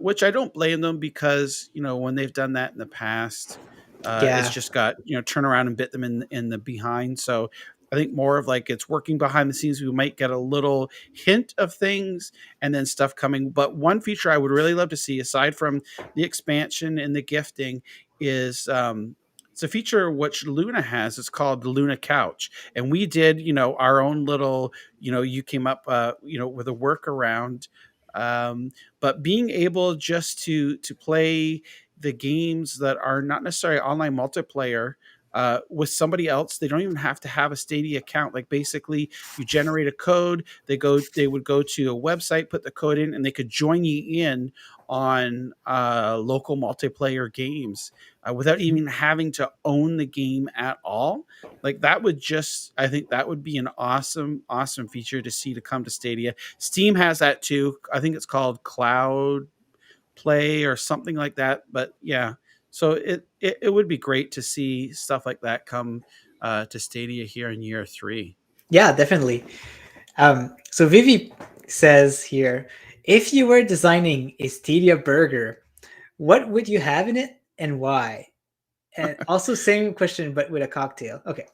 which I don't blame them, because when they've done that in the past, it's Yeah. just got turn around and bit them in the behind. So I think more of like it's working behind the scenes. We might get a little hint of things and then stuff coming. But one feature I would really love to see, aside from the expansion and the gifting, is It's a feature which Luna has. It's called the Luna Couch, and we did, our own little, you came up, with a workaround. But being able just to play the games that are not necessarily online multiplayer with somebody else. They don't even have to have a Stadia account. Like basically, you generate a code. They would go to a website, put the code in, and they could join you in on local multiplayer games without even having to own the game at all. Like that would just, I think that would be an awesome, awesome feature to see to come to Stadia. Steam has that too. I think it's called Cloud Play or something like that. But yeah, so it would be great to see stuff like that come to Stadia here in year 3. Yeah, definitely. So Vivi says here, if you were designing a Stadia burger, what would you have in it and why? And also same question, but with a cocktail. Okay.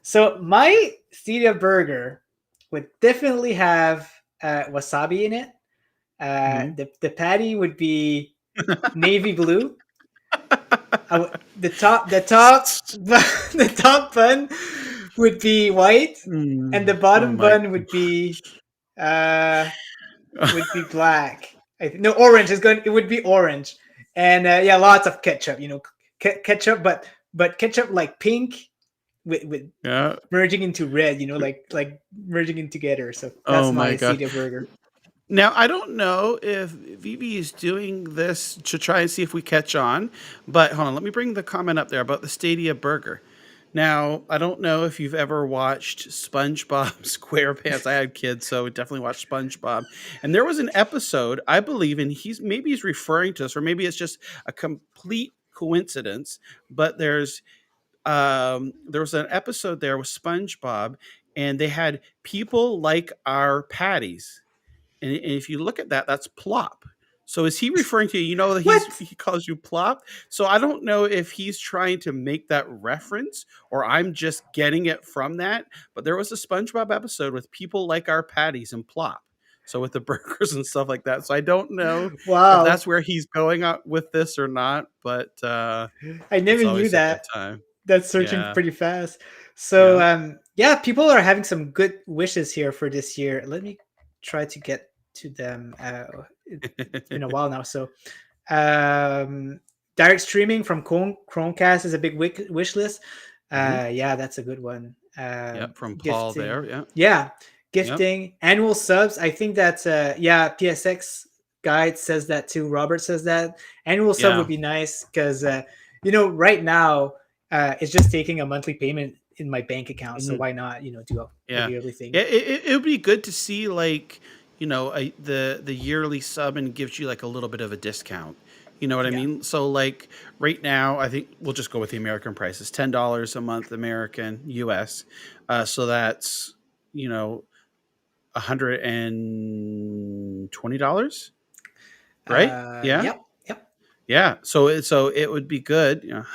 So my Stadia burger would definitely have wasabi in it. The patty would be navy blue. The top the top bun would be white, and the bottom bun would be black. No, orange is good. It would be orange, and yeah, lots of ketchup. Ketchup, but ketchup like pink with merging into red. Like merging in together. So that's my Stadia burger. Now, I don't know if Vivi is doing this to try and see if we catch on, but hold on, let me bring the comment up there about the Stadia burger. Now, I don't know if you've ever watched SpongeBob SquarePants. I had kids, so we definitely watched SpongeBob. And there was an episode, I believe, and he's referring to us, or maybe it's just a complete coincidence, but there was an episode there with SpongeBob, and they had people like our patties. And if you look at that, that's plop. So is he referring to, that he calls you plop? So I don't know if he's trying to make that reference or I'm just getting it from that. But there was a SpongeBob episode with people like our patties and plop. So with the burgers and stuff like that. So I don't know if that's where he's going out with this or not. But I never knew that. That's searching pretty fast. So people are having some good wishes here for this year. Let me try to get to them. It's been a while now. So direct streaming from Chromecast is a big wish list. Yeah, that's a good one. From Paul there. Gifting, annual subs. I think that's PSX guide says that too. Robert says that annual sub would be nice because right now it's just taking a monthly payment in my bank account. So why not do a yearly thing? It would be good to see like the yearly sub and gives you like a little bit of a discount. You know what I mean? So like right now, I think we'll just go with the American prices, $10 a month, American, US. So that's, $120, right? Yep. Yeah. So it would be good,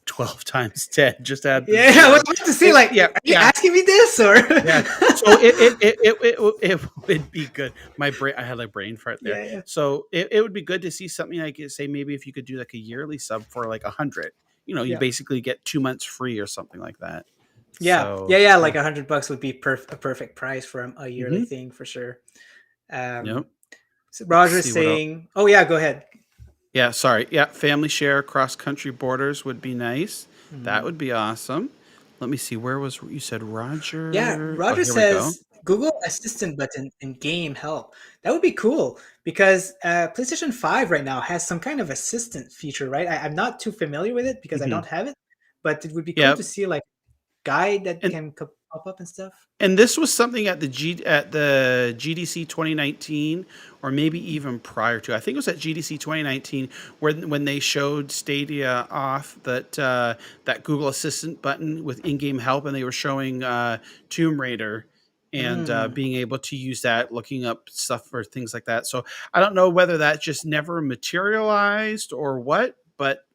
12 times 10, just add. I was about to say, are you asking me this or? So it would be good. My brain, I had a brain fart there. So it would be good to see something like, say, maybe if you could do like a yearly sub for like 100, you basically get 2 months free or something like that. Like $100 would be a perfect price for a yearly thing for sure. So Roger's saying, go ahead. Yeah, sorry. Yeah, family share across country borders would be nice. That would be awesome. Let me see. Where was you said Roger? Yeah, Roger says Google Assistant button in game help. That would be cool because PlayStation 5 right now has some kind of assistant feature, right? I'm not too familiar with it because I don't have it, but it would be cool to see like guide that can pop up and stuff. And this was something at the GDC 2019, or maybe even prior to. I think it was at GDC 2019 when they showed Stadia off that Google Assistant button with in-game help, and they were showing Tomb Raider and being able to use that, looking up stuff for things like that. So I don't know whether that just never materialized or what, but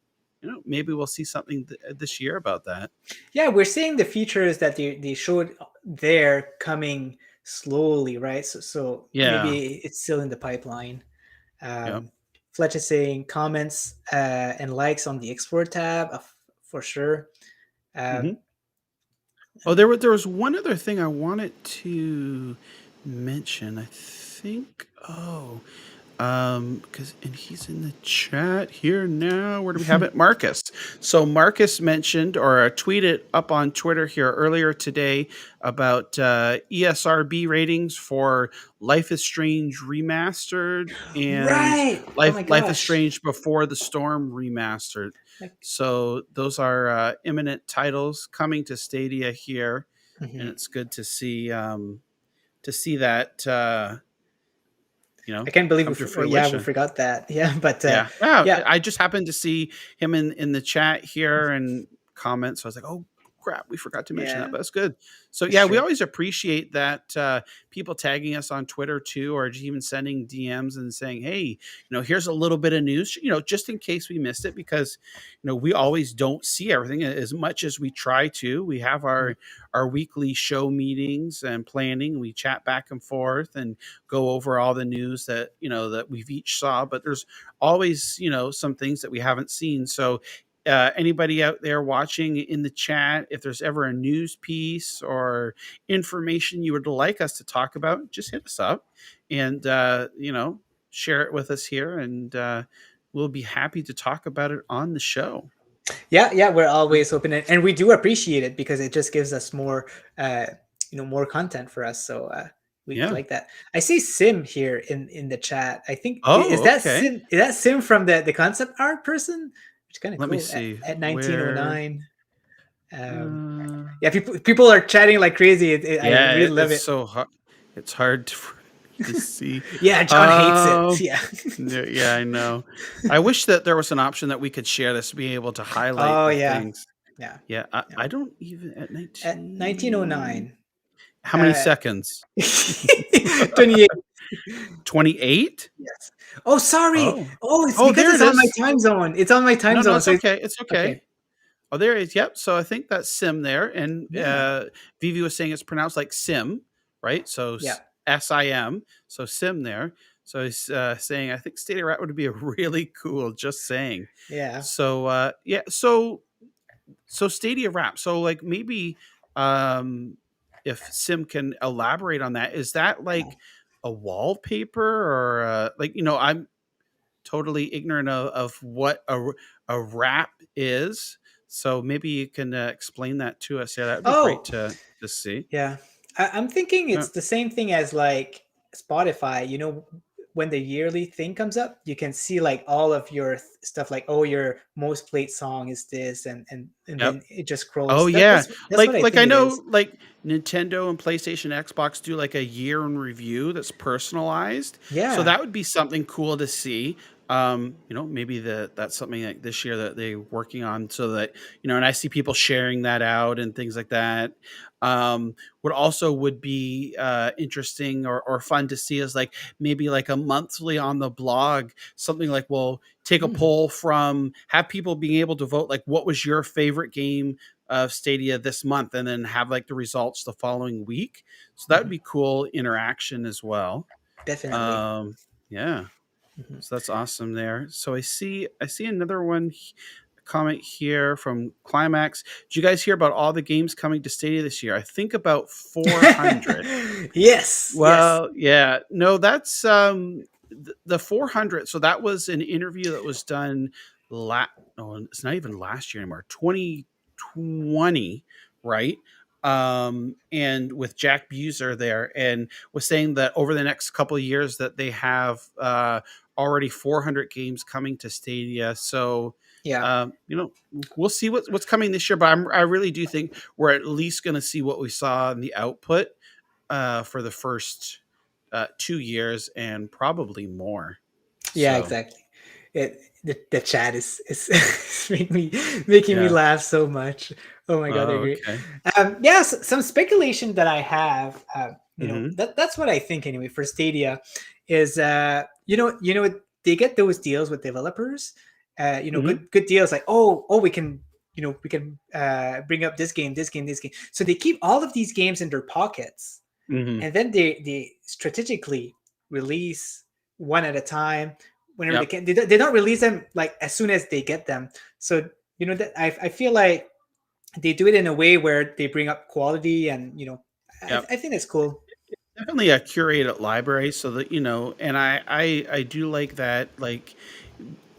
maybe we'll see something this year about that. Yeah, we're seeing the features that they showed there coming slowly, right? So maybe it's still in the pipeline. Fletch is saying comments and likes on the Explore tab for sure. Mhm. Oh, there was one other thing I wanted to mention. I think. Because and he's in the chat here now. Where do we have it? Marcus. So Marcus mentioned or tweeted up on Twitter here earlier today about ESRB ratings for Life is Strange Remastered and Right. Oh Life my Life is gosh. Strange Before the Storm Remastered. Like, So those are imminent titles coming to Stadia here, and mhm. it's good to see that I can't believe come to yeah, we fruition. forgot that. Yeah, but Yeah. Yeah. yeah, I just happened to see him in the chat here and comments. So I was like, oh crap, we forgot to mention that, yeah, but that's good. So that's yeah, we true. always appreciate that people tagging us on Twitter too, or just even sending DMs and saying, hey, here's a little bit of news, just in case we missed it, because we always don't see everything as much as we try to. We have Mhm. our weekly show meetings and planning. We chat back and forth and go over all the news that we've each saw, but there's always some things that we haven't seen. So anybody out there watching in the chat, if there's ever a news piece or information you would like us to talk about, just hit us up and share it with us here, and we'll be happy to talk about it on the show. Yeah, we're always open, and we do appreciate it because it just gives us more, uh, more content for us. So we Yeah. like that. I see Sim here in the chat. I think is Oh, that okay. Sim? Is that Sim from the concept art person? Which is kind of Let me cool. see At where. 1909. Uh, Yeah, people are chatting like crazy. I yeah, really love it's it. so hard. It's hard to see. Yeah, John hates it. Um, Yeah. yeah, I know. I wish that there was an option that we could share this, be able to highlight Oh the yeah, things. yeah, Yeah, I, yeah. I don't even at At 19. 1909. How many seconds? 28. 28? Yes. Oh, sorry. Oh. Oh, it's Oh, because there it's it on my is. time zone. It's on my time No, no, zone. it's So it's okay. It's okay. okay. Oh, there it is. Yep. So I think that's Sim there. And Yeah. Vivi was saying it's pronounced like Sim, right? So Yeah. SIM. So Sim there. So he's saying, I think Stadia Rat would be a really cool, just saying. Yeah. So, yeah. So Stadia Wrap. So like maybe um if Sim can elaborate on that, is that like a wallpaper or I'm totally ignorant of what a wrap is. So maybe you can explain that to us. Yeah, that would be great Oh, to see. yeah. I'm thinking Yeah. it's the same thing as like Spotify. When the yearly thing comes up, you can see like all of your stuff. Like, oh, your most played song is this, and Yep. then it just Oh scrolls. yeah. That's what Like I like I think it is. know like Nintendo and PlayStation, Xbox do like a year in review that's personalized. So Yeah. that would be something cool to see. Maybe that's something like this year that they're working on, so that and I see people sharing that out and things like that. What also would be interesting or fun to see is like maybe like a monthly on the blog, something like, well, take a Hmm. poll from, have people being able to vote like what was your favorite game of Stadia this month, and then have like the results the following week. So that would Hmm. be cool interaction as well. Definitely. Um, yeah. Hmm. So that's awesome there. So I see another one comment here from Climax. Did you guys hear about all the games coming to Stadia this year? I think about 400. Yes. Yes. Well, yeah. No, that's the 400. So that was an interview that was done no, it's not even last year anymore. 2020, right? And with Jack Buser there, and was saying that over the next couple of years that they have already 400 games coming to Stadia. So Yeah. we'll see what's coming this year, but I really do think we're at least going to see what we saw in the output for the first 2 years and probably more. Yeah, So exactly. The chat is is making me yeah. laugh so much. Oh my god, I Oh, agree. okay. Some speculation that I have, Hmm. that's what I think anyway for Stadia is they get those deals with developers, Hmm. good deals like oh we can bring up this game, this game. So they keep all of these games in their pockets, Hmm. and then they strategically release one at a time whenever they Yep. can. They don't release them like as soon as they get them. So that I feel like they do it in a way where they bring up quality, and Yep. I think that's cool. Definitely a curated library, so that and I do like that. Like,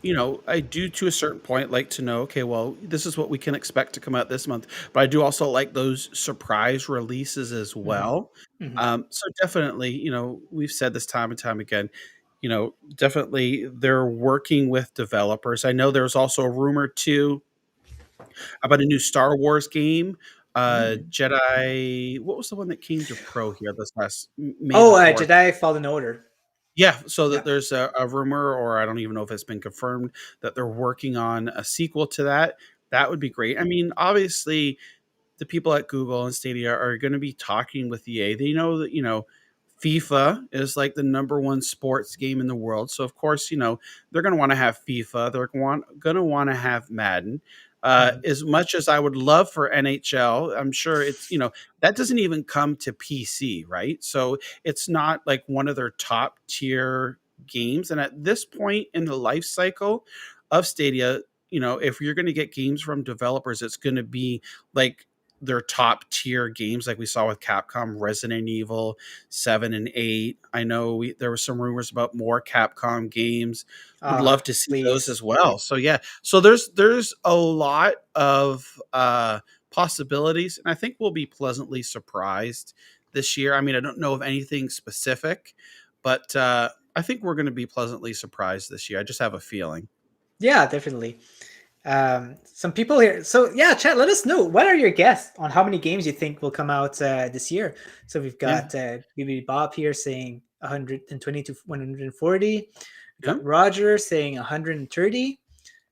I do to a certain point like to know, okay, well, this is what we can expect to come out this month. But I do also like those surprise releases as Hmm. well. Hmm. So definitely, we've said this time and time again. Definitely they're working with developers. I know there's also a rumor too about a new Star Wars game. Mm. Jedi. What was the one that came to Pro here this last May Oh, the 4th? Jedi Fallen Order. Yeah, so that Yeah. there's a rumor, or I don't even know if it's been confirmed, that they're working on a sequel to that. That would be great. I mean, obviously, the people at Google and Stadia are going to be talking with EA. They know that, FIFA is like the number one sports game in the world. So, of course, they're going to want to have FIFA. They're going to want to have Madden. Mhm. As much as I would love for NHL, I'm sure that doesn't even come to PC, right? So it's not like one of their top tier games. And at this point in the life cycle of Stadia, if you're going to get games from developers, it's going to be like their top tier games, like we saw with Capcom, Resident Evil 7 and 8. I know there were some rumors about more Capcom games. Would love to see those Please. as well. So yeah, so there's a lot of possibilities, and I think we'll be pleasantly surprised this year. I mean, I don't know of anything specific, but I think we're going to be pleasantly surprised this year. I just have a feeling. Yeah, definitely. Some people here. So yeah, chat. Let us know, what are your guesses on how many games you think will come out this year. So we've Yeah, got BB Bob here saying 120 to 140. We yeah. got Roger saying 130.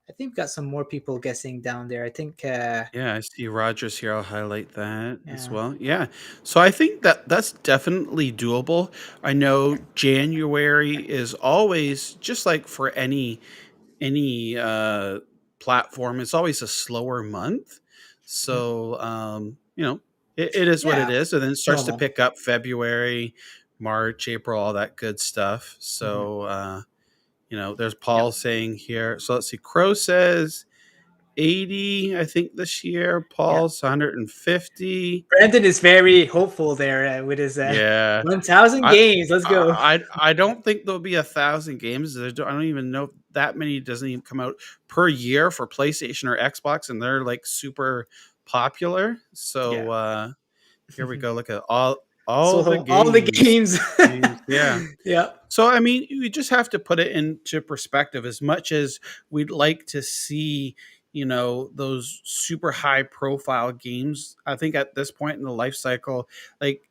I think we've got some more people guessing down there. I think Yeah, I see Rogers here. I'll highlight that as yeah. well. Yeah. So I think that that's definitely doable. I know January is always, just like for any platform, it's always a slower month. Mhm. So it is what it Yeah, is. And then it it's starts to normal. pick up February, March, April, all that good stuff. Mhm. So there's Yep. Paul saying here. So let's see. Crow says 80, I think, this year. Yeah. Paul's 150. Brandon is very hopeful there with his Yeah. 1,000 I games. Let's go. I don't think there'll be 1,000 games. I don't even know if that many doesn't even come out per year for PlayStation or Xbox, and they're like super popular. Yeah. So here we go. Look at all the So all the games. games. Yeah. Yeah. So, I mean, we just have to put it into perspective. As much as we'd like to see, those super high profile games, I think at this point in the life cycle, like,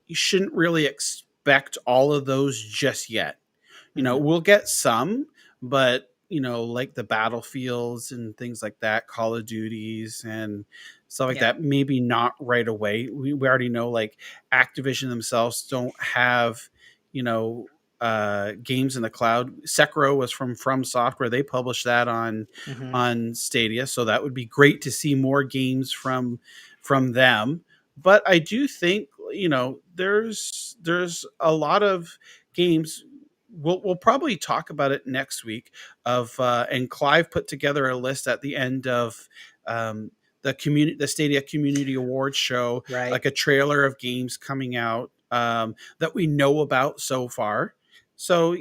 you shouldn't really expect all of those just yet. Mhm. We'll get some, but like the Battlefields and things like that, Call of Duties and stuff like Yeah. that, maybe not right away. We already know, like, Activision themselves don't have, you know, games in the cloud. Sekiro was from Software. They published that on Mhm. on Stadia, so that would be great to see more games from them. But I do think, there's a lot of games. We'll probably talk about it next week. And Clive put together a list at the end of the Stadia Community Awards show, Right. like a trailer of games coming out that we know about so far. So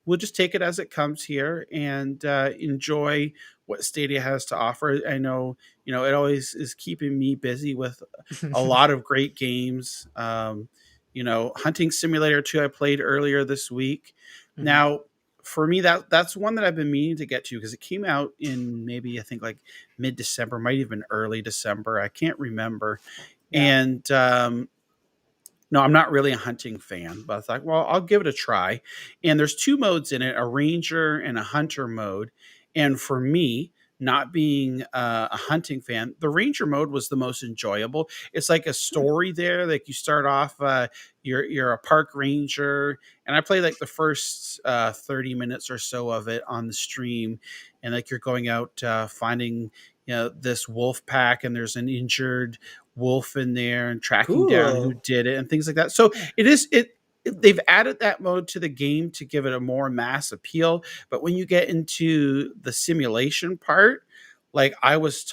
we'll just take it as it comes here and enjoy what Stadia has to offer. I know it always is keeping me busy with a lot of great games. Hunting Simulator 2 I played earlier this week. Mhm. Now, for me, that's one that I've been meaning to get to because it came out in, maybe, I think, like mid-December, might even early December. I can't remember. Yeah. And no, I'm not really a hunting fan, but I thought, well, I'll give it a try. And there's two modes in it, a ranger and a hunter mode. And for me, not being a hunting fan, the ranger mode was the most enjoyable. It's like a story there. Like, you start off, you're a park ranger, and I played like the first 30 minutes or so of it on the stream, and like you're going out finding this wolf pack, and there's an injured wolf in there, and tracking down who Cool. did it and things like that. So they've added that mode to the game to give it a more mass appeal. But when you get into the simulation part, like I was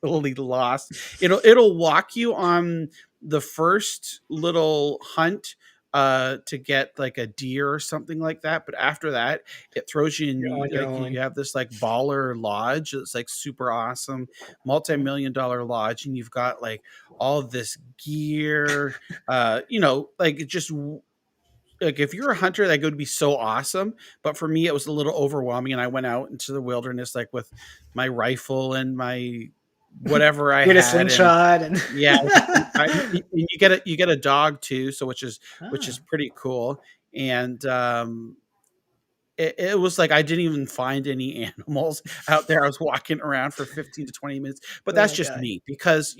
totally lost. It'll walk you on the first little hunt to get like a deer or something like that, but after that it throws you in, You're on your like own. you have this like baller lodge that's like super awesome, multi-million dollar lodge, and you've got like all this gear, like it just like if you're a hunter, that would be so awesome. But for me, it was a little overwhelming, and I went out into the wilderness like with my rifle and my whatever I With a had, and slingshot and yeah, you get a dog too, so which is Ah, pretty cool. And it was like I didn't even find any animals out there. I was walking around for 15 to 20 minutes, but oh that's my just god. me because,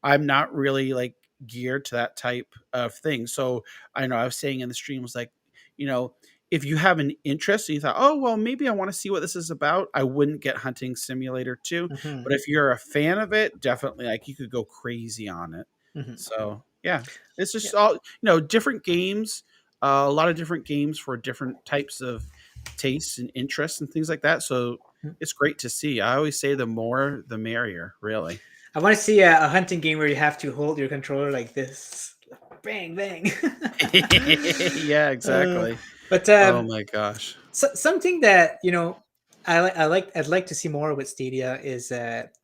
I'm not really like geared to that type of thing. So I know I was saying in the stream was like, you know, if you have an interest and you thought, oh, well, maybe I want to see what this is about, I wouldn't get Hunting Simulator 2. Hmm. But if you're a fan of it, definitely like you could go crazy on it. Hmm. So yeah, it's Yeah. just all, different games, a lot of different games for different types of tastes and interests and things like that. So it's great to see. I always say the more the merrier, really. I want to see a hunting game where you have to hold your controller like this, bang bang. Yeah, uh, exactly. but Oh my gosh. something that I'd like to see more with Stadia is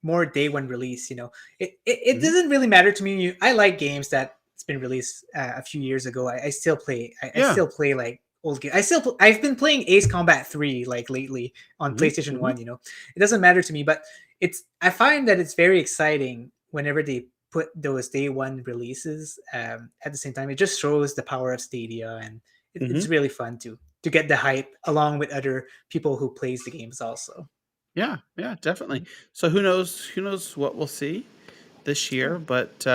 more day one release. It Mhm. doesn't really matter to me. I like games that it's been released a few years ago. I still play. I Yeah. still play like old games. I've been playing Ace Combat 3 like lately on Mhm, PlayStation mhm. 1. It doesn't matter to me, but I find that it's very exciting whenever they put those day one releases at the same time. It just shows the power of Stadia, and it's Mhm. really fun to get the hype along with other people who plays the games also. Yeah, yeah, definitely. Mhm. So who knows what we'll see this Yeah. year, but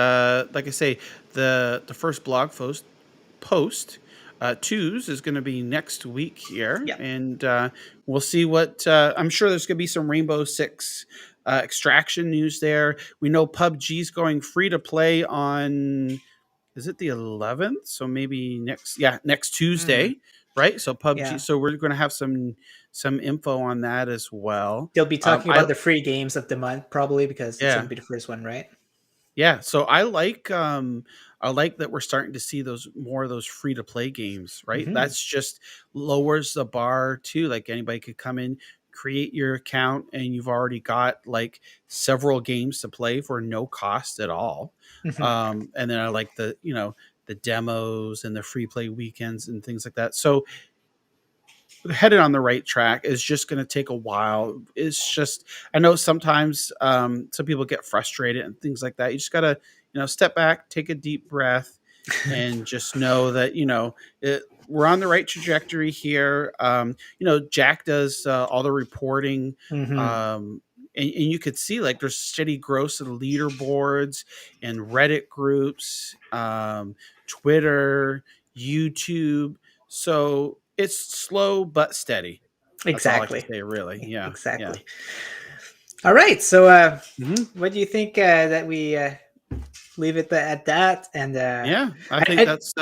like I say, the first blog post twos is going to be next week here, Yeah. and we'll see what I'm sure there's going to be some Rainbow Six extraction news there. We know PUBG's going free to play on, is it the 11th? So maybe next Mm, Tuesday, right? So PUBG. yeah. So we're going to have some info on that as well. They'll be talking I about the free games of the month probably because it's going Yeah. to be the first one, right? Yeah, so I like that we're starting to see those more of those free to play games, right? Hmm. That's just lowers the bar too. Like anybody could come in, create your account, and you've already got like several games to play for no cost at all. Hmm. And then I like the demos and the free play weekends and things like that. So headed on the right track. Is just going to take a while. It's just, I know sometimes some people get frustrated and things like that. You just got to, step back, take a deep breath, and just know that, we're on the right trajectory here. Jack does all the reporting. Hmm. And you could see like there's steady growth of the leaderboards and Reddit groups, Twitter, YouTube. So it's slow but steady. That's all I can Exactly. say, really. Yeah, yeah. Exactly. All right. So, Hmm. what do you think that we leave it at that? And Yeah, I think I that's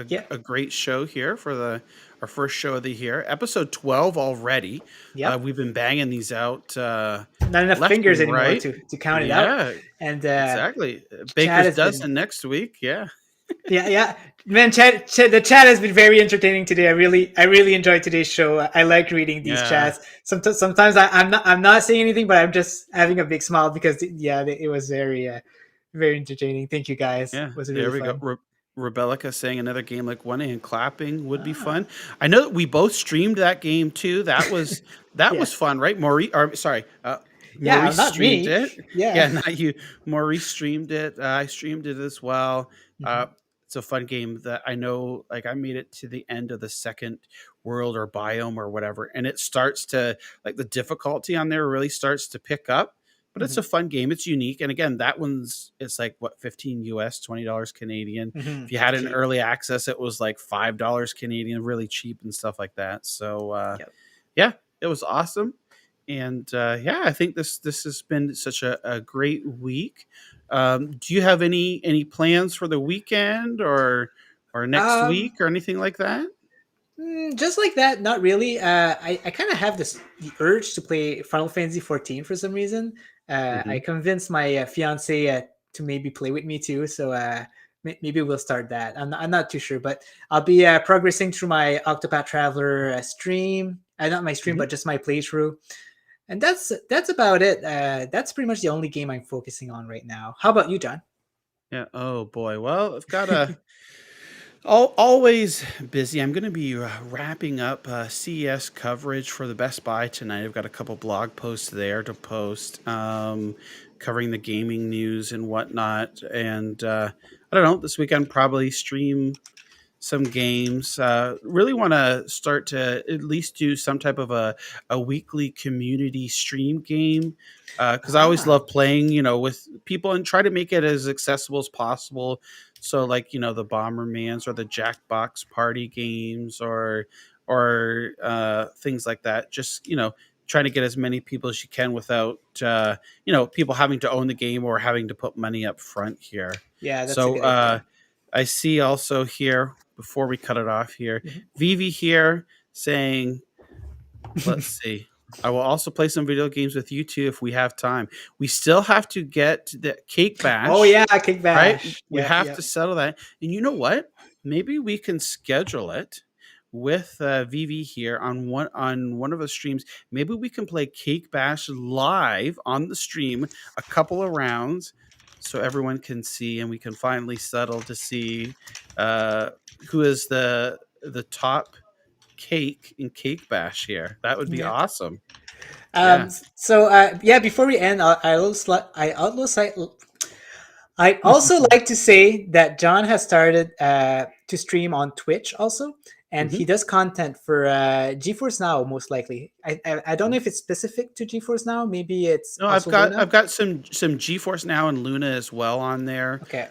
yeah, a great show here for our first show of the year, episode 12 already. yep. We've been banging these out Not enough left fingers and anymore right. to count it out. Yeah, And exactly. Chad Baker's has been dozen next week. Yeah. yeah, yeah. Man, the chat has been very entertaining today. I really enjoyed today's show. I like reading these Yeah. chats. Sometimes I'm not saying anything, but I'm just having a big smile because it was very entertaining. Thank you guys. Yeah, It was there really we go. fun. Rebellica saying another game like one and clapping would be Ah, fun. I know that we both streamed that game too. That was yeah, fun, right? Maurice, or sorry, yeah. Maurice Not streamed me. it. Yeah. Yeah, not you. Maurice streamed it. I streamed it as well. Mhm. Uh, it's a fun game that I know. Like I made it to the end of the second world or biome or whatever, and it starts to like the difficulty on there really starts to pick up, but it's Mhm. a fun game. It's unique. And again, that one's it's like what, 15 US, $20 Canadian. If Mhm. you had an Cheap. early access, it was like $5 Canadian, really cheap and stuff like that. So Yep. yeah, it was awesome. And yeah, I think this has been such a great week. Do you have any plans for the weekend or next Um. week or anything like that? Just like that, not really. I kind of have the urge to play Final Fantasy 14 for some reason. I Mhm. convinced my fiance to maybe play with me too, so maybe we'll start that. I'm not too sure, but I'll be progressing through my Octopath Traveler stream. Not my stream, Mhm. but just my playthrough, and that's about it. That's pretty much the only game I'm focusing on right now. How about you, John? Yeah. Oh boy. Well, I've got a always busy. I'm going to be wrapping up CES coverage for the Best Buy tonight. I've got a couple blog posts there to post, covering the gaming news and whatnot. And I don't know. This weekend probably stream some games. Really want to start to at least do some type of a weekly community stream game, because I always Ah, love playing, with people and try to make it as accessible as possible. So, like, the Bombermans or the Jackbox Party games, or things like that. Just trying to get as many people as you can without people having to own the game or having to put money up front here. yeah, that's a So good idea. I see also here, before we cut it off here, Vivi here saying, let's see. I will also play some video games with you too if we have time. We still have to get the Cake Oh Bash, yeah, Kick right? Bash. We Yep, have to yep. settle that. And you know what? Maybe we can schedule it with Vivi here on one of the streams. Maybe we can play Cake Bash live on the stream, a couple of rounds, so everyone can see, and we can finally settle to see uh, who is the top cake in Cake Bash here. That would be Yeah. awesome. Yeah. So yeah, before we end, I also like to say that John has started to stream on Twitch also, and Mhm. he does content for GeForce Now most likely. I don't know if it's specific to GeForce Now. Maybe it's No, I've also got Luna. I've got some GeForce Now and Luna as well on there. Okay.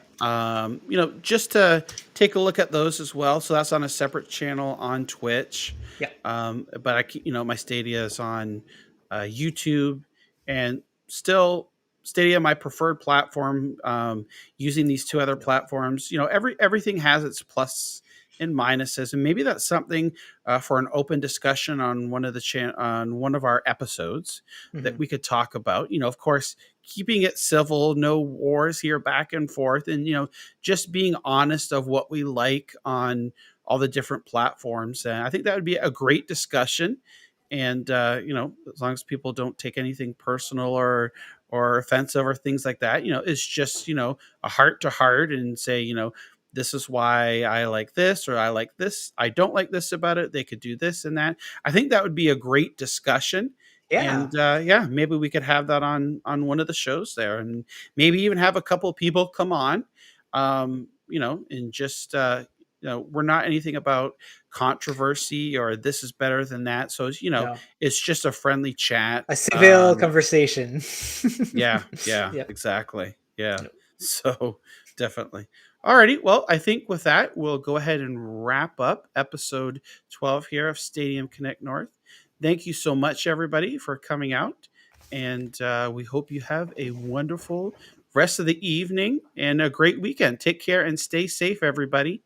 Just to take a look at those as well. So that's on a separate channel on Twitch. Yeah. But my Stadia is on YouTube, and still Stadia my preferred platform. Using these two other platforms, everything has its plus and minuses, and maybe that's something for an open discussion on on one of our episodes that Hmm. we could talk about. Of course, keeping it civil, no wars here back and forth, and just being honest of what we like on all the different platforms. And I think that would be a great discussion. And as long as people don't take anything personal or offensive or things like that, it's just a heart to heart, and say, this is why I like this, or I like this, I don't like this about it. They could do this and that. I think that would be a great discussion. Yeah. And yeah, maybe we could have that on one of the shows there, and maybe even have a couple of people come on, and just we're not anything about controversy or this is better than that. So No. it's just a friendly chat. A civil conversation. Yeah, yeah, Yep. exactly. Yeah. Yep. So definitely. Alrighty. Well, I think with that, we'll go ahead and wrap up episode 12 here of Stadium Connect North. Thank you so much, everybody, for coming out. And we hope you have a wonderful rest of the evening and a great weekend. Take care and stay safe, everybody.